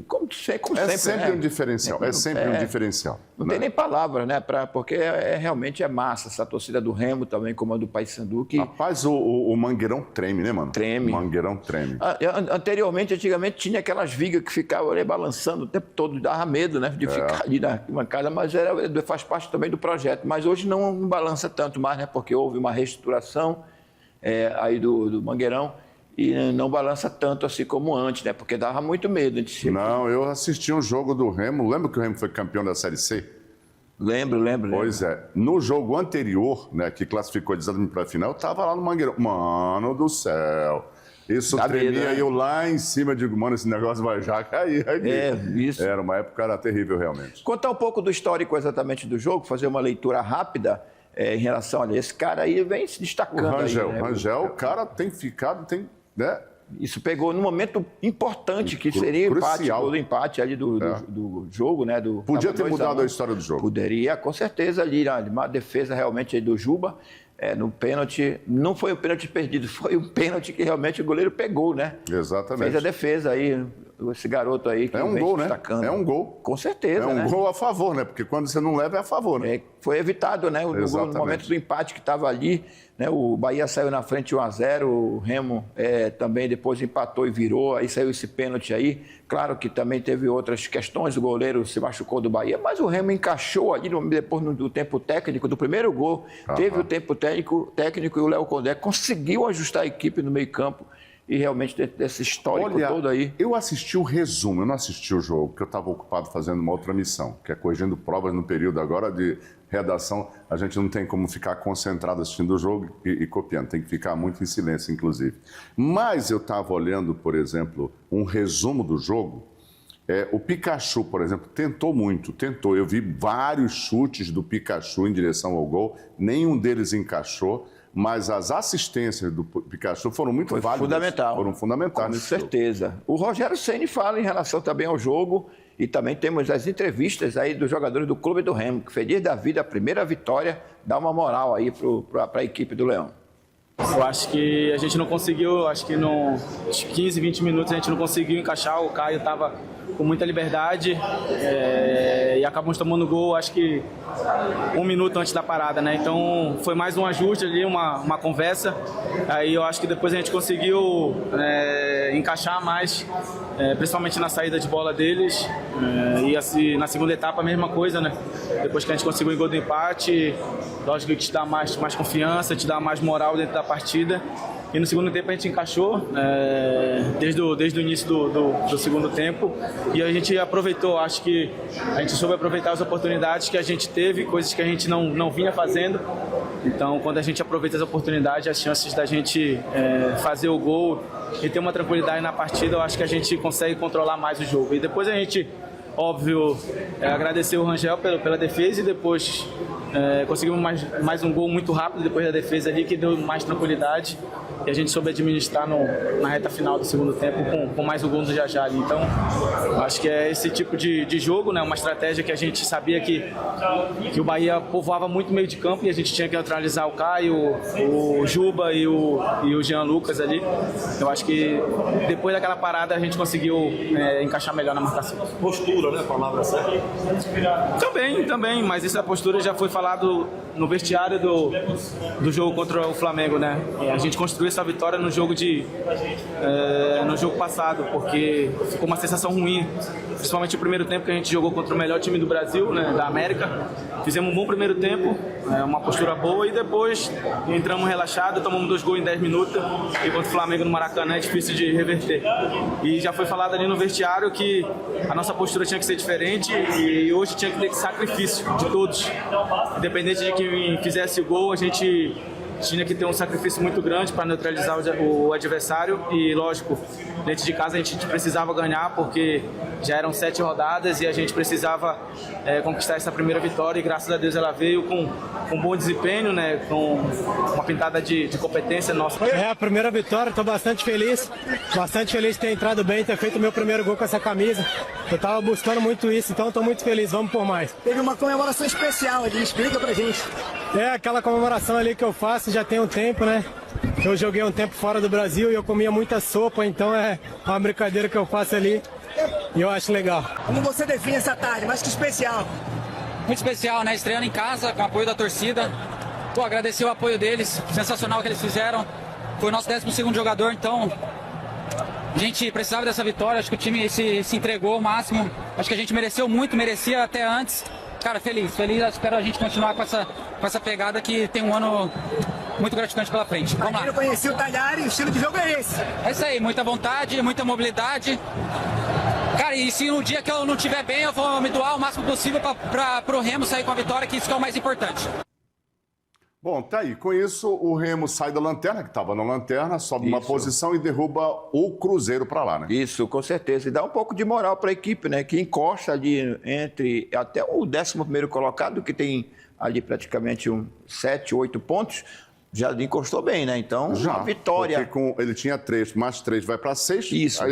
Como sempre, é sempre né? um diferencial, é sempre um diferencial. Não tem nem palavra, né? Porque realmente é massa essa torcida do Remo também, como a do Paysandu. Rapaz, o Mangueirão treme, né, mano? Treme. O Mangueirão treme. Antigamente tinha aquelas vigas que ficavam ali balançando o tempo todo, dava medo, né? De ficar ali na bancada, mas faz parte também do projeto. Mas hoje não balança tanto mais, né? Porque houve uma reestruturação aí do Mangueirão. E não balança tanto assim como antes, né? Porque dava muito medo de si. Não, eu assisti um jogo do Remo. Lembra que o Remo foi campeão da Série C? Lembro. Pois é. No jogo anterior, né, que classificou exatamente para a final, eu estava lá no Mangueirão. Mano do céu. Isso tremia medo, né? Eu lá em cima, digo, mano, esse negócio vai já cair aqui. Isso. Era uma época, era terrível realmente. Contar um pouco do histórico exatamente do jogo, fazer uma leitura rápida. Em relação a esse cara aí, vem se destacando. O Rangel, o cara tem ficado, né? Isso pegou num momento importante, que seria o empate ali do jogo, né? Podia ter mudado a história do jogo. Poderia, com certeza, ali, uma defesa realmente aí do Juba, no pênalti. Não foi o pênalti perdido, foi o pênalti que realmente o goleiro pegou, né? Exatamente. Fez a defesa aí, esse garoto aí que é um gol, destacando. Né? É um gol. Com certeza, é um gol a favor, né? Porque quando você não leva, é a favor, né? Foi evitado, né? No momento do empate que estava ali, né? O Bahia saiu na frente 1-0, o Remo também depois empatou e virou, aí saiu esse pênalti aí. Claro que também teve outras questões, o goleiro se machucou do Bahia, mas o Remo encaixou ali depois do tempo técnico do primeiro gol, teve o tempo técnico e o Léo Condé conseguiu ajustar a equipe no meio campo. E realmente dentro desse histórico todo aí... Eu assisti o resumo, eu não assisti o jogo, porque eu estava ocupado fazendo uma outra missão, que é corrigindo provas no período agora de redação. A gente não tem como ficar concentrado assistindo o jogo e copiando, tem que ficar muito em silêncio, inclusive. Mas eu estava olhando, por exemplo, um resumo do jogo. O Pikachu, por exemplo, tentou. Eu vi vários chutes do Pikachu em direção ao gol, nenhum deles encaixou. Mas as assistências do Pikachu foram muito válidas. Foram fundamentais. Com certeza. O Rogério Ceni fala em relação também ao jogo e também temos as entrevistas aí dos jogadores do Clube do Remo, que feliz da vida, a primeira vitória, dá uma moral aí para a equipe do Leão. Eu acho que a gente não conseguiu, acho que nos 15, 20 minutos a gente não conseguiu encaixar, o Caio estava com muita liberdade e acabamos tomando gol, acho que 1 minuto antes da parada, né? Então foi mais um ajuste ali, uma conversa, aí eu acho que depois a gente conseguiu encaixar mais, principalmente na saída de bola deles, e assim, na segunda etapa a mesma coisa, né? Depois que a gente conseguiu o gol do empate, lógico que te dá mais confiança, te dá mais moral dentro da partida. E no segundo tempo a gente encaixou, desde o início do segundo tempo, e a gente aproveitou, acho que a gente soube aproveitar as oportunidades que a gente teve, coisas que a gente não vinha fazendo. Então, quando a gente aproveita as oportunidades, as chances da gente fazer o gol e ter uma tranquilidade na partida, eu acho que a gente consegue controlar mais o jogo. E depois a gente óbvio, agradecer o Rangel pela defesa e depois conseguimos mais um gol muito rápido depois da defesa ali, que deu mais tranquilidade e a gente soube administrar na reta final do segundo tempo com mais um gol do Jajá ali. Então, acho que é esse tipo de jogo, né? Uma estratégia que a gente sabia que o Bahia povoava muito meio de campo e a gente tinha que neutralizar o Caio, o Juba e o Jean Lucas ali. Eu acho que depois daquela parada a gente conseguiu encaixar melhor na marcação. Postura, né? A palavra certa. Também, mas essa postura já foi falado no vestiário do jogo contra o Flamengo, né? A gente construiu essa vitória no jogo no jogo passado, porque ficou uma sensação ruim, principalmente o primeiro tempo que a gente jogou contra o melhor time do Brasil, né, da América. Fizemos um bom primeiro tempo, uma postura boa, e depois entramos relaxados, tomamos 2 gols em 10 minutos, e contra o Flamengo no Maracanã é difícil de reverter. E já foi falado ali no vestiário que a nossa postura tinha que ser diferente e hoje tinha que ter sacrifício de todos. Independente de quem fizesse o gol, a gente tinha que ter um sacrifício muito grande para neutralizar o adversário e, lógico, dentro de casa a gente precisava ganhar porque já eram 7 rodadas e a gente precisava conquistar essa primeira vitória, e graças a Deus ela veio com bom desempenho, né, com uma pintada de competência nossa. É a primeira vitória, estou bastante feliz de ter entrado bem, ter feito o meu primeiro gol com essa camisa. Eu estava buscando muito isso, então estou muito feliz, vamos por mais. Teve uma comemoração especial ali, explica pra gente. É aquela comemoração ali que eu faço já tem um tempo, né? Eu joguei um tempo fora do Brasil e eu comia muita sopa, então é uma brincadeira que eu faço ali e eu acho legal. Como você define essa tarde? Mais que especial. Muito especial, né? Estreando em casa, com o apoio da torcida. Pô, agradecer o apoio deles, sensacional o que eles fizeram. Foi o nosso 12º jogador, então a gente precisava dessa vitória, acho que o time se entregou ao máximo. Acho que a gente mereceu muito, merecia até antes. Cara, feliz, espero a gente continuar com essa pegada que tem um ano muito gratificante pela frente. Vamos lá. Eu conheci o Talhari e o estilo de jogo é esse. É isso aí, muita vontade, muita mobilidade. Cara, e se no dia que eu não estiver bem, eu vou me doar o máximo possível para o Remo sair com a vitória, que isso é o mais importante. Bom, tá aí. Com isso, o Remo sai da lanterna, que estava na lanterna, sobe uma posição e derruba o Cruzeiro para lá, né? Isso, com certeza. E dá um pouco de moral para a equipe, né? Que encosta ali entre até o 11º colocado, que tem ali praticamente 7, 8 pontos, já encostou bem, né? Então, Já, uma vitória. Porque ele tinha 3, mais 3 vai para 6. Isso.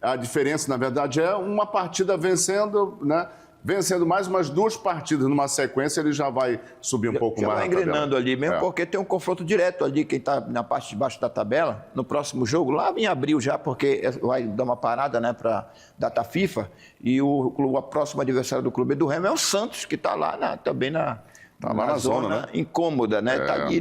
A diferença, na verdade, é uma partida vencendo, né? Vencendo mais umas 2 partidas numa sequência, ele já vai subir um pouco já mais. Vai engrenando ali mesmo, porque tem um confronto direto ali, quem está na parte de baixo da tabela, no próximo jogo, lá em abril já, porque vai dar uma parada, né, para data FIFA, e a próximo adversário do clube do Remo é o Santos, que está lá também na zona, né? Incômoda, né? Está ali,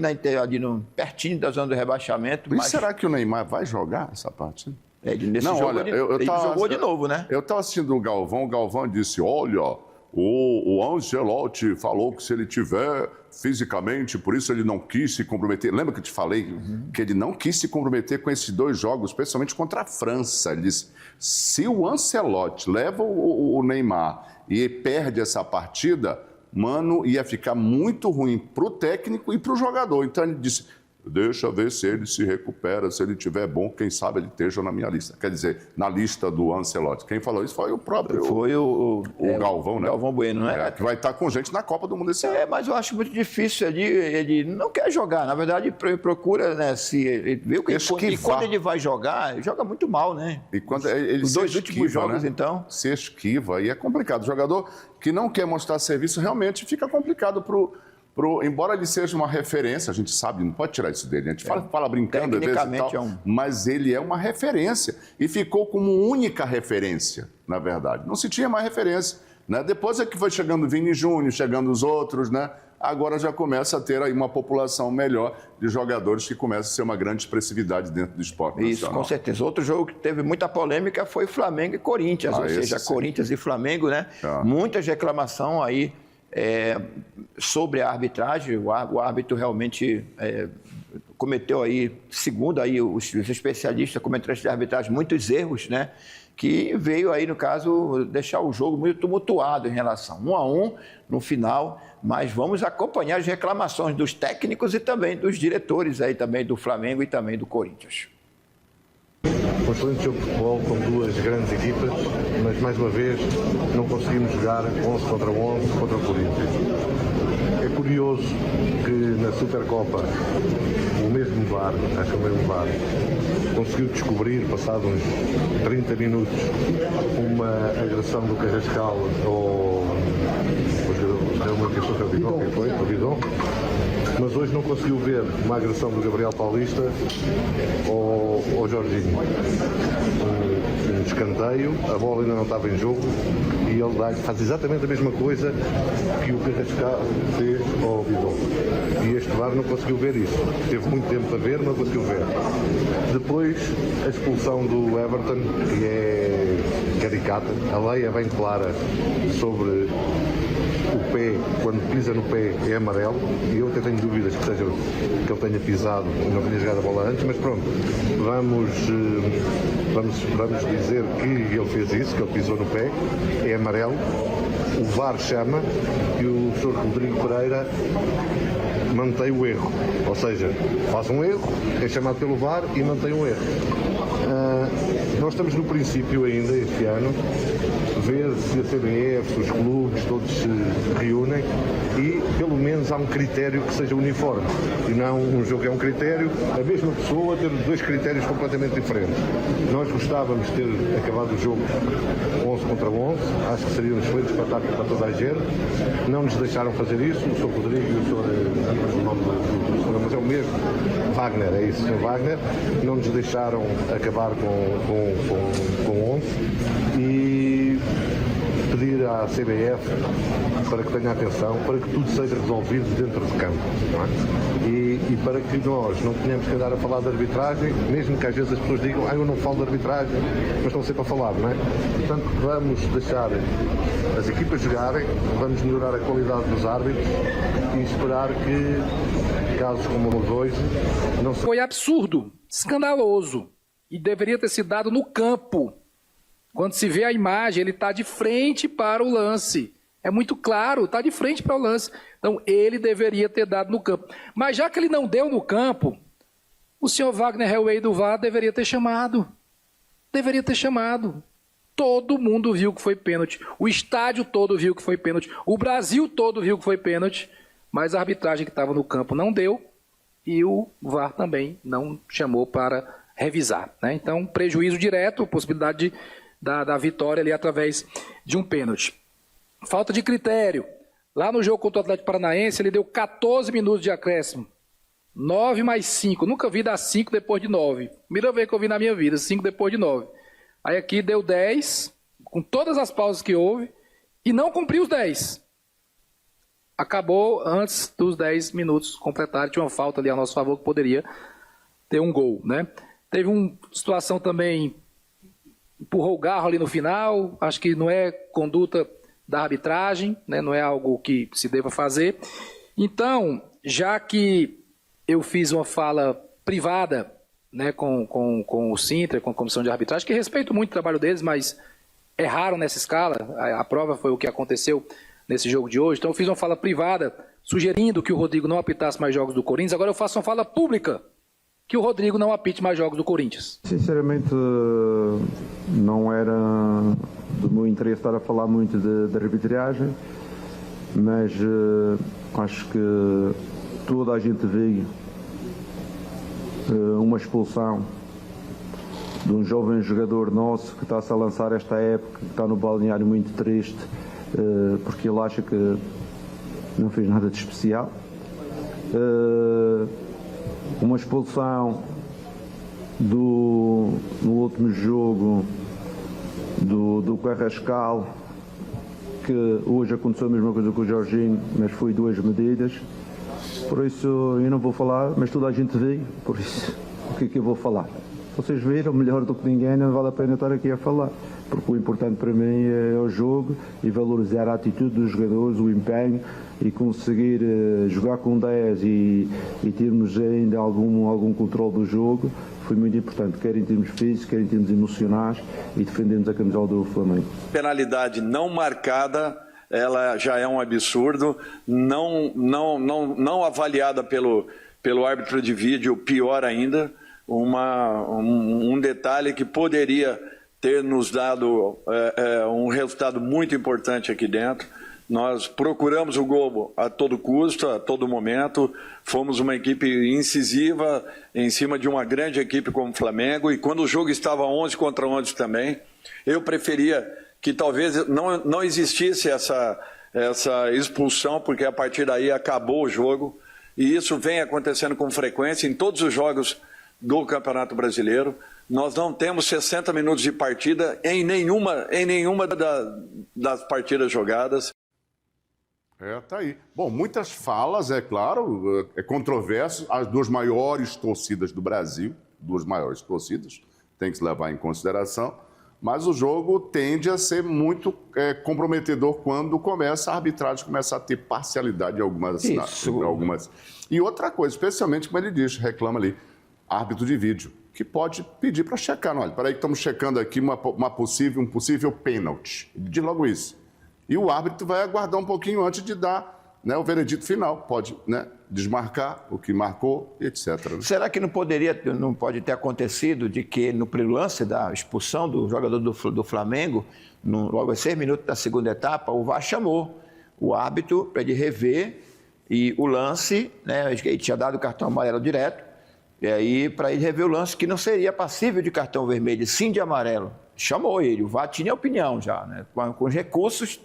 pertinho da zona do rebaixamento. Mas será que o Neymar vai jogar essa partida? Ele jogou de novo, né? Eu estava assistindo o Galvão disse, olha, o Ancelotti falou que se ele tiver fisicamente, por isso ele não quis se comprometer. Lembra que eu te falei que ele não quis se comprometer com esses 2 jogos, especialmente contra a França. Ele disse, se o Ancelotti leva o Neymar e perde essa partida, mano, ia ficar muito ruim para o técnico e para o jogador. Então ele disse, deixa ver se ele se recupera, se ele tiver bom, quem sabe ele esteja na minha lista. Quer dizer, na lista do Ancelotti. Quem falou isso foi o próprio... Foi o Galvão, né? Galvão Bueno, né? Que vai estar com gente na Copa do Mundo esse ano. Mas eu acho muito difícil. Ele não quer jogar. Na verdade, procura, né? Ele vê o que e quando ele vai jogar, ele joga muito mal, né? E quando ele Os 2 últimos jogos, né? então... Se esquiva, e é complicado. O jogador que não quer mostrar serviço, realmente fica complicado embora ele seja uma referência, a gente sabe, não pode tirar isso dele, a gente fala brincando às vezes e tal, mas ele é uma referência e ficou como única referência, na verdade. Não se tinha mais referência, né? Depois é que foi chegando o Vini Júnior, chegando os outros, né? Agora já começa a ter aí uma população melhor de jogadores que começa a ser uma grande expressividade dentro do esporte nacional. Isso, com certeza. Outro jogo que teve muita polêmica foi Flamengo e Corinthians, ou seja, Corinthians e Flamengo, né? Muitas reclamações aí sobre a arbitragem. O árbitro realmente cometeu aí, segundo aí os especialistas, comentaristas de arbitragem, muitos erros, né? Que veio aí, no caso, deixar o jogo muito tumultuado em relação 1-1 no final, mas vamos acompanhar as reclamações dos técnicos e também dos diretores aí também do Flamengo e também do Corinthians. Um excelente jogo de futebol com duas grandes equipas, mas mais uma vez não conseguimos jogar 11 contra 11 contra o Corinthians. É curioso que na Supercopa o mesmo VAR, acho que o mesmo VAR, conseguiu descobrir, passados uns 30 minutos, uma agressão do Carrascal ao Bidon, mas hoje não conseguiu ver uma agressão do Gabriel Paulista ao Jorginho. Um escanteio, a bola ainda não estava em jogo e ele faz exatamente a mesma coisa que o Carrascal fez ao Bidon. E este VAR não conseguiu ver isso. Teve muito tempo para ver, não conseguiu ver. Depois, a expulsão do Everton, que é caricata. A lei é bem clara sobre o pé, quando pisa no pé é amarelo, e eu até tenho dúvidas que ele tenha pisado e não tenha jogado a bola antes, mas pronto, vamos dizer que ele fez isso, que ele pisou no pé, é amarelo, o VAR chama e o Sr. Rodrigo Pereira mantém o erro, ou seja, faz um erro, é chamado pelo VAR e mantém o erro. Nós estamos no princípio ainda, este ano, ver se a CBF, os clubes, todos se reúnem e pelo menos há um critério que seja uniforme. E não um jogo é um critério, a mesma pessoa ter dois critérios completamente diferentes. Nós gostávamos de ter acabado o jogo 11 contra 11, acho que seria um excelente espetáculo para toda a gente. Não nos deixaram fazer isso, o Sr. Rodrigo e o Sr. o nome do senhor, mas é o mesmo, Wagner, é isso, o Sr. Wagner, não nos deixaram acabar com 11 e pedir à CBF para que tenha atenção, para que tudo seja resolvido dentro de campo, não é? E para que nós não tenhamos que andar a falar de arbitragem, mesmo que às vezes as pessoas digam, eu não falo de arbitragem, mas estão sempre a falar, não é? Portanto, vamos deixar as equipas jogarem, vamos melhorar a qualidade dos árbitros e esperar que casos como os hoje não se... Foi absurdo, escandaloso e deveria ter sido dado no campo. Quando se vê a imagem, ele está de frente para o lance. É muito claro, está de frente para o lance. Então, ele deveria ter dado no campo. Mas já que ele não deu no campo, o senhor Wagner Hellway do VAR deveria ter chamado. Deveria ter chamado. Todo mundo viu que foi pênalti. O estádio todo viu que foi pênalti. O Brasil todo viu que foi pênalti. Mas a arbitragem que estava no campo não deu. E o VAR também não chamou para revisar, né? Então, prejuízo direto, possibilidade da vitória ali através de um pênalti. Falta de critério. Lá no jogo contra o Atlético Paranaense, ele deu 14 minutos de acréscimo. 9 mais 5. Nunca vi dar 5 depois de 9. Primeira vez que eu vi na minha vida, 5 depois de 9. Aí aqui deu 10, com todas as pausas que houve, e não cumpriu os 10. Acabou antes dos 10 minutos completados. Tinha uma falta ali a nosso favor que poderia ter um gol, né? Teve uma situação também, empurrou o garro ali no final, acho que não é conduta da arbitragem, né? Não é algo que se deva fazer. Então, já que eu fiz uma fala privada, né, com o Sintra, com a comissão de arbitragem, que respeito muito o trabalho deles, mas erraram nessa escala, a prova foi o que aconteceu nesse jogo de hoje, então eu fiz uma fala privada, sugerindo que o Rodrigo não apitasse mais jogos do Corinthians, agora eu faço uma fala pública, que o Rodrigo não apite mais jogos do Corinthians. Sinceramente, não era do meu interesse estar a falar muito de arbitragem, mas acho que toda a gente viu uma expulsão de um jovem jogador nosso que está-se a lançar esta época, que está no balneário muito triste, porque ele acha que não fez nada de especial. Uma expulsão no último jogo do Carrascal, que hoje aconteceu a mesma coisa com o Jorginho, mas foi 2 medidas. Por isso eu não vou falar, mas toda a gente vê, por isso o que é que eu vou falar? Vocês viram melhor do que ninguém, não vale a pena estar aqui a falar, porque o importante para mim é o jogo e valorizar a atitude dos jogadores, o empenho e conseguir jogar com 10 e termos ainda algum controle do jogo. Foi muito importante, quer em termos físicos, quer em termos emocionais, e defendemos a camisola do Flamengo. Penalidade não marcada, ela já é um absurdo, não avaliada pelo árbitro de vídeo, pior ainda, um detalhe que poderia ter nos dado um resultado muito importante aqui dentro. Nós procuramos o gol a todo custo, a todo momento. Fomos uma equipe incisiva em cima de uma grande equipe como o Flamengo. E quando o jogo estava 11 contra 11 também, eu preferia que talvez não existisse essa expulsão, porque a partir daí acabou o jogo. E isso vem acontecendo com frequência em todos os jogos do Campeonato Brasileiro. Nós não temos 60 minutos de partida em nenhuma das partidas jogadas. Tá aí. Bom, muitas falas, é claro, é controverso. As duas maiores torcidas do Brasil, duas maiores torcidas, tem que se levar em consideração, mas o jogo tende a ser muito comprometedor quando a arbitragem começa a ter parcialidade em algumas. E outra coisa, especialmente como ele diz, reclama ali, árbitro de vídeo, que pode pedir para checar. Olha, peraí que estamos checando aqui um possível pênalti. Ele diz logo isso. E o árbitro vai aguardar um pouquinho antes de dar, né, o veredito final. Pode, né, desmarcar o que marcou, etc. Será que não pode ter acontecido de que no lance da expulsão do jogador do Flamengo, logo aos 6 minutos da segunda etapa, o VAR chamou o árbitro para ele rever e o lance, né, ele tinha dado o cartão amarelo direto, e aí para ele rever o lance que não seria passível de cartão vermelho, sim de amarelo. Chamou ele, o VAR tinha opinião já, né, com os recursos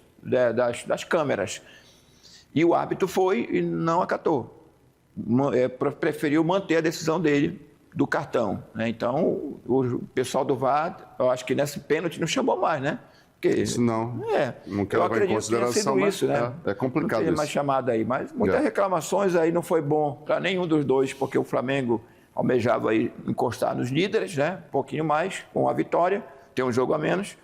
das câmeras. E o árbitro foi e não acatou. Preferiu manter a decisão dele do cartão, né? Então, o pessoal do VAR, eu acho que nesse pênalti não chamou mais, né? Porque, isso não quero levar em consideração, mas isso, né? É complicado não isso. Mais chamada aí, mas muitas reclamações aí não foi bom para nenhum dos dois, porque o Flamengo almejava aí encostar nos líderes, né? Um pouquinho mais, com a vitória, tem um jogo a menos,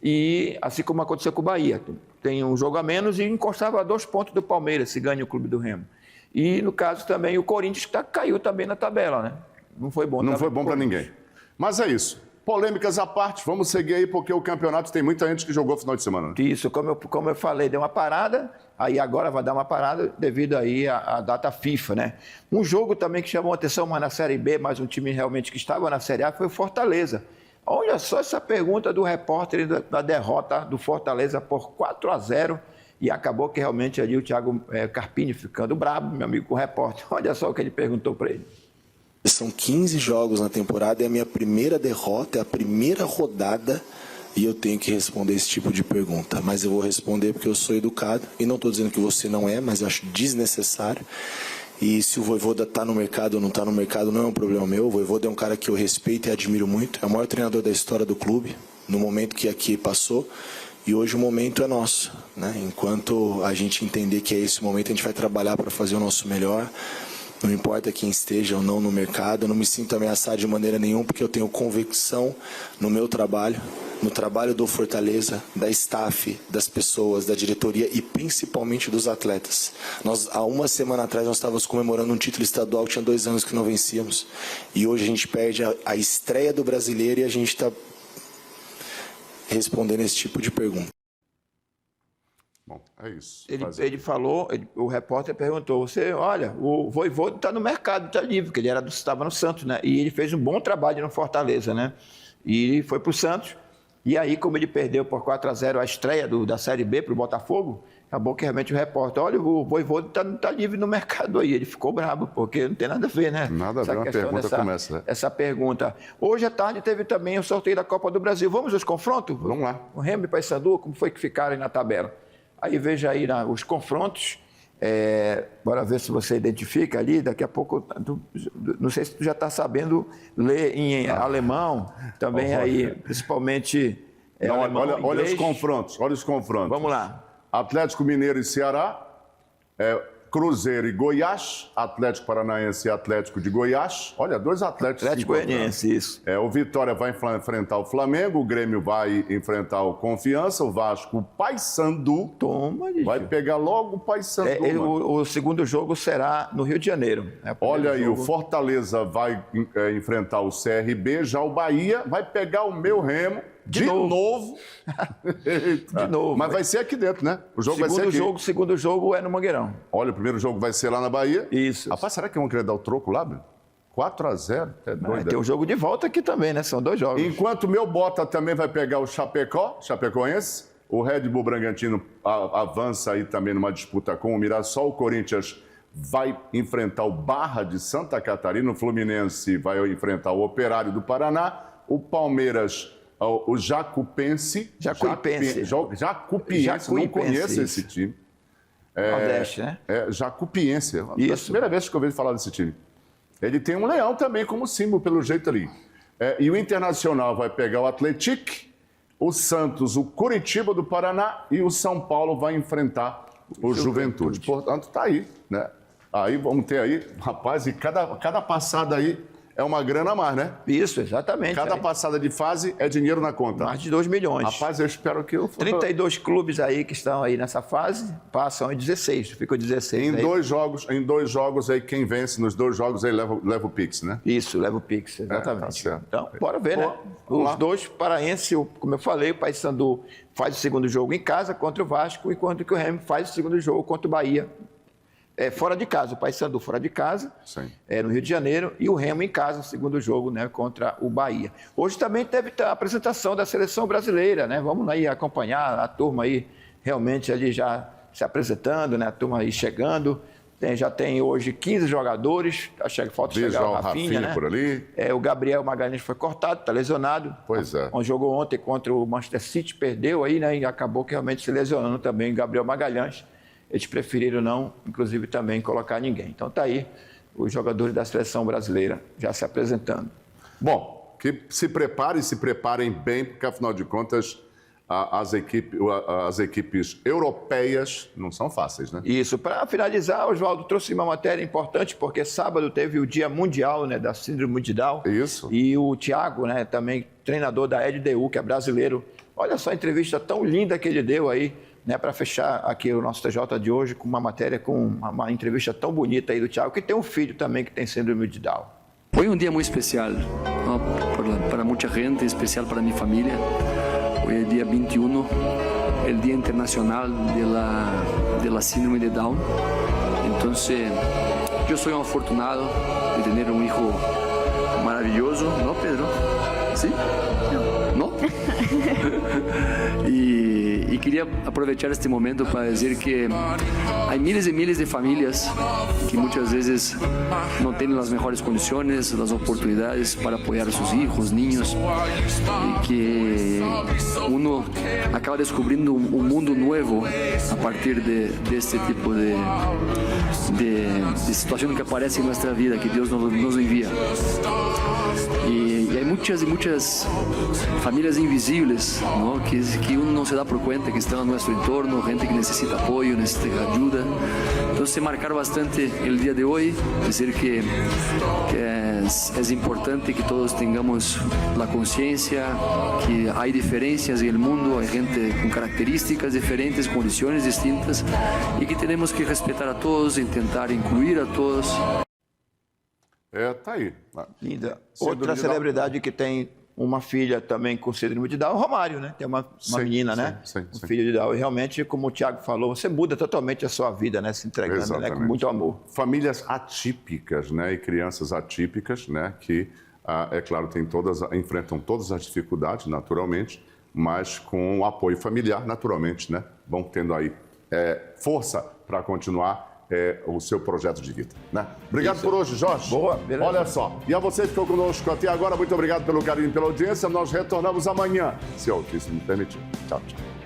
e assim como aconteceu com o Bahia, tem um jogo a menos e encostava a 2 pontos do Palmeiras, se ganha o Clube do Remo. E, no caso, também o Corinthians caiu também na tabela, né? Não foi bom. Não foi bom para ninguém. Mas é isso. Polêmicas à parte, vamos seguir aí, porque o campeonato tem muita gente que jogou no final de semana. Isso, como eu falei, deu uma parada, aí agora vai dar uma parada devido aí à data FIFA, né? Um jogo também que chamou a atenção, mas na Série B, mas um time realmente que estava na Série A, foi o Fortaleza. Olha só essa pergunta do repórter da derrota do Fortaleza por 4-0, e acabou que realmente ali o Thiago Carpini ficando brabo, meu amigo, com o repórter. Olha só o que ele perguntou para ele. São 15 jogos na temporada, é a minha primeira derrota, é a primeira rodada e eu tenho que responder esse tipo de pergunta. Mas eu vou responder porque eu sou educado e não estou dizendo que você não é, mas eu acho desnecessário. E se o Vojvoda está no mercado ou não está no mercado não é um problema meu. O Vojvoda é um cara que eu respeito e admiro muito. É o maior treinador da história do clube, no momento que aqui passou. E hoje o momento é nosso, né? Enquanto a gente entender que é esse momento, a gente vai trabalhar para fazer o nosso melhor. Não importa quem esteja ou não no mercado, eu não me sinto ameaçado de maneira nenhuma, porque eu tenho convicção no meu trabalho, no trabalho do Fortaleza, da staff, das pessoas, da diretoria e principalmente dos atletas. Há uma semana atrás nós estávamos comemorando um título estadual que tinha 2 anos que não vencíamos. E hoje a gente perde a estreia do Brasileiro e a gente está respondendo esse tipo de pergunta. Bom, é isso. Ele falou, o repórter perguntou, olha, o Vojvoda está no mercado, está livre, porque ele estava no Santos, né? E ele fez um bom trabalho no Fortaleza, né? E foi para o Santos. E aí, como ele perdeu por 4-0 a estreia da Série B para o Botafogo, acabou que realmente o repórter, olha, o Vojvoda está livre no mercado aí. Ele ficou bravo, porque não tem nada a ver, né? Nada a ver, uma pergunta começa. Né? Essa pergunta. Hoje à tarde teve também o sorteio da Copa do Brasil. Vamos aos confrontos? Vamos lá. O Remo e o Paysandu, como foi que ficaram aí na tabela? Aí veja aí os confrontos, bora ver se você identifica ali, daqui a pouco, não sei se tu já está sabendo ler em alemão, também aí, principalmente alemão, olha os confrontos, Vamos lá. Atlético Mineiro e Ceará, Cruzeiro e Goiás, Atlético Paranaense e Atlético de Goiás. Olha, 2 Atléticos. Atlético Goianiense, isso. O Vitória vai enfrentar o Flamengo, o Grêmio vai enfrentar o Confiança, o Vasco, o Paysandu. Toma, vai pegar logo o Paysandu. O segundo jogo será no Rio de Janeiro. Olha aí, o Fortaleza vai enfrentar o CRB, já o Bahia vai pegar o meu Remo. De novo. De novo. Mas vai ser aqui dentro, né? O jogo vai ser aqui. Segundo jogo é no Mangueirão. Olha, o primeiro jogo vai ser lá na Bahia. Isso. Rapaz, será que vão querer dar o troco lá, Bruno? 4-0. É doido. Tem um jogo de volta aqui também, né? São 2 jogos. Enquanto o meu Bota também vai pegar o Chapecoense, o Red Bull Bragantino avança aí também numa disputa com o Mirassol, o Corinthians vai enfrentar o Barra de Santa Catarina, o Fluminense vai enfrentar o Operário do Paraná, o Palmeiras, o Jacuipense, não conheço esse time. Nordeste, né? Jacuipense, é a Isso. primeira vez que eu ouvi falar desse time. Ele tem um leão também como símbolo, pelo jeito ali. E o Internacional vai pegar o Atlético, o Santos, o Curitiba do Paraná e o São Paulo vai enfrentar o Juventude. Portanto, tá aí, né? Aí vamos ter aí, rapaz, e cada passada aí é uma grana a mais, né? Isso, exatamente. Cada passada de fase é dinheiro na conta. Mais de 2 milhões. Rapaz, eu espero que... 32 clubes aí que estão aí nessa fase, passam em 16, ficam 16. Em dois jogos aí, quem vence nos 2 jogos aí leva o Pix, né? Isso, leva o Pix, exatamente. Tá certo. Então, bora ver, né? Os 2 paraenses, como eu falei, o Paysandu faz o segundo jogo em casa contra o Vasco, enquanto que o Remo faz o segundo jogo contra o Bahia. Fora de casa, o Paysandu fora de casa, no Rio de Janeiro, e o Remo em casa, o segundo jogo, né, contra o Bahia. Hoje também teve a apresentação da seleção brasileira, né? Vamos aí acompanhar a turma aí realmente ali já se apresentando, né? A turma aí chegando. Já tem hoje 15 jogadores, falta chegar o Rafinha, né? Por ali. O Gabriel Magalhães foi cortado, está lesionado. Pois é. Jogou ontem contra o Manchester City, perdeu aí, né? E acabou que realmente se lesionando também o Gabriel Magalhães. Eles preferiram não, inclusive, também colocar ninguém. Então está aí os jogadores da seleção brasileira já se apresentando. Bom, que se preparem bem, porque afinal de contas as equipes europeias não são fáceis, né? Isso. Para finalizar, Oswaldo trouxe uma matéria importante, porque sábado teve o Dia Mundial, né, da Síndrome de Down. Isso. E o Thiago, né, também treinador da LDU, que é brasileiro. Olha só a entrevista tão linda que ele deu aí, né, para fechar aqui o nosso TJ de hoje com uma matéria, com uma entrevista tão bonita aí do Thiago, que tem um filho também que tem síndrome de Down. Hoy un día muy especial, ¿no? para mucha gente, especial para mi familia. Hoy es el día 21, el Día Internacional de la Síndrome de Down. Entonces, yo soy un afortunado de tener un hijo maravilloso, ¿no, Pedro? ¿Sí? ¿No? Y quería aprovechar este momento para decir que hay miles y miles de familias que muchas veces no tienen las mejores condiciones, las oportunidades para apoyar a sus hijos, niños, y que uno acaba descubriendo un mundo nuevo a partir de este tipo de situación que aparece en nuestra vida, que Dios nos envía. Y hay muchas y muchas familias invisibles, ¿no? que uno no se da por cuenta que están en nuestro entorno, gente que necesita apoyo, necesita ayuda. Entonces, marcar bastante el día de hoy, decir que es importante que todos tengamos la conciencia que hay diferencias en el mundo, hay gente con características diferentes, condiciones distintas, y que tenemos que respetar a todos, intentar incluir a todos. Tá aí. Linda. Outra celebridade que tem uma filha também com síndrome de Down, o Romário, né? Tem uma menina, né? Sim. Um filho de Down. E realmente, como o Thiago falou, você muda totalmente a sua vida, né? Se entregando, né? Com muito amor. Famílias atípicas, né? E crianças atípicas, né? Que, é claro, enfrentam todas as dificuldades, naturalmente, mas com o apoio familiar, naturalmente, né? Vão tendo aí força para continuar o seu projeto de vida, né? Obrigado por hoje, Jorge. Boa, beleza. Olha só. E a você que ficou conosco até agora, muito obrigado pelo carinho e pela audiência. Nós retornamos amanhã, se o Altíssimo me permitir. Tchau, tchau.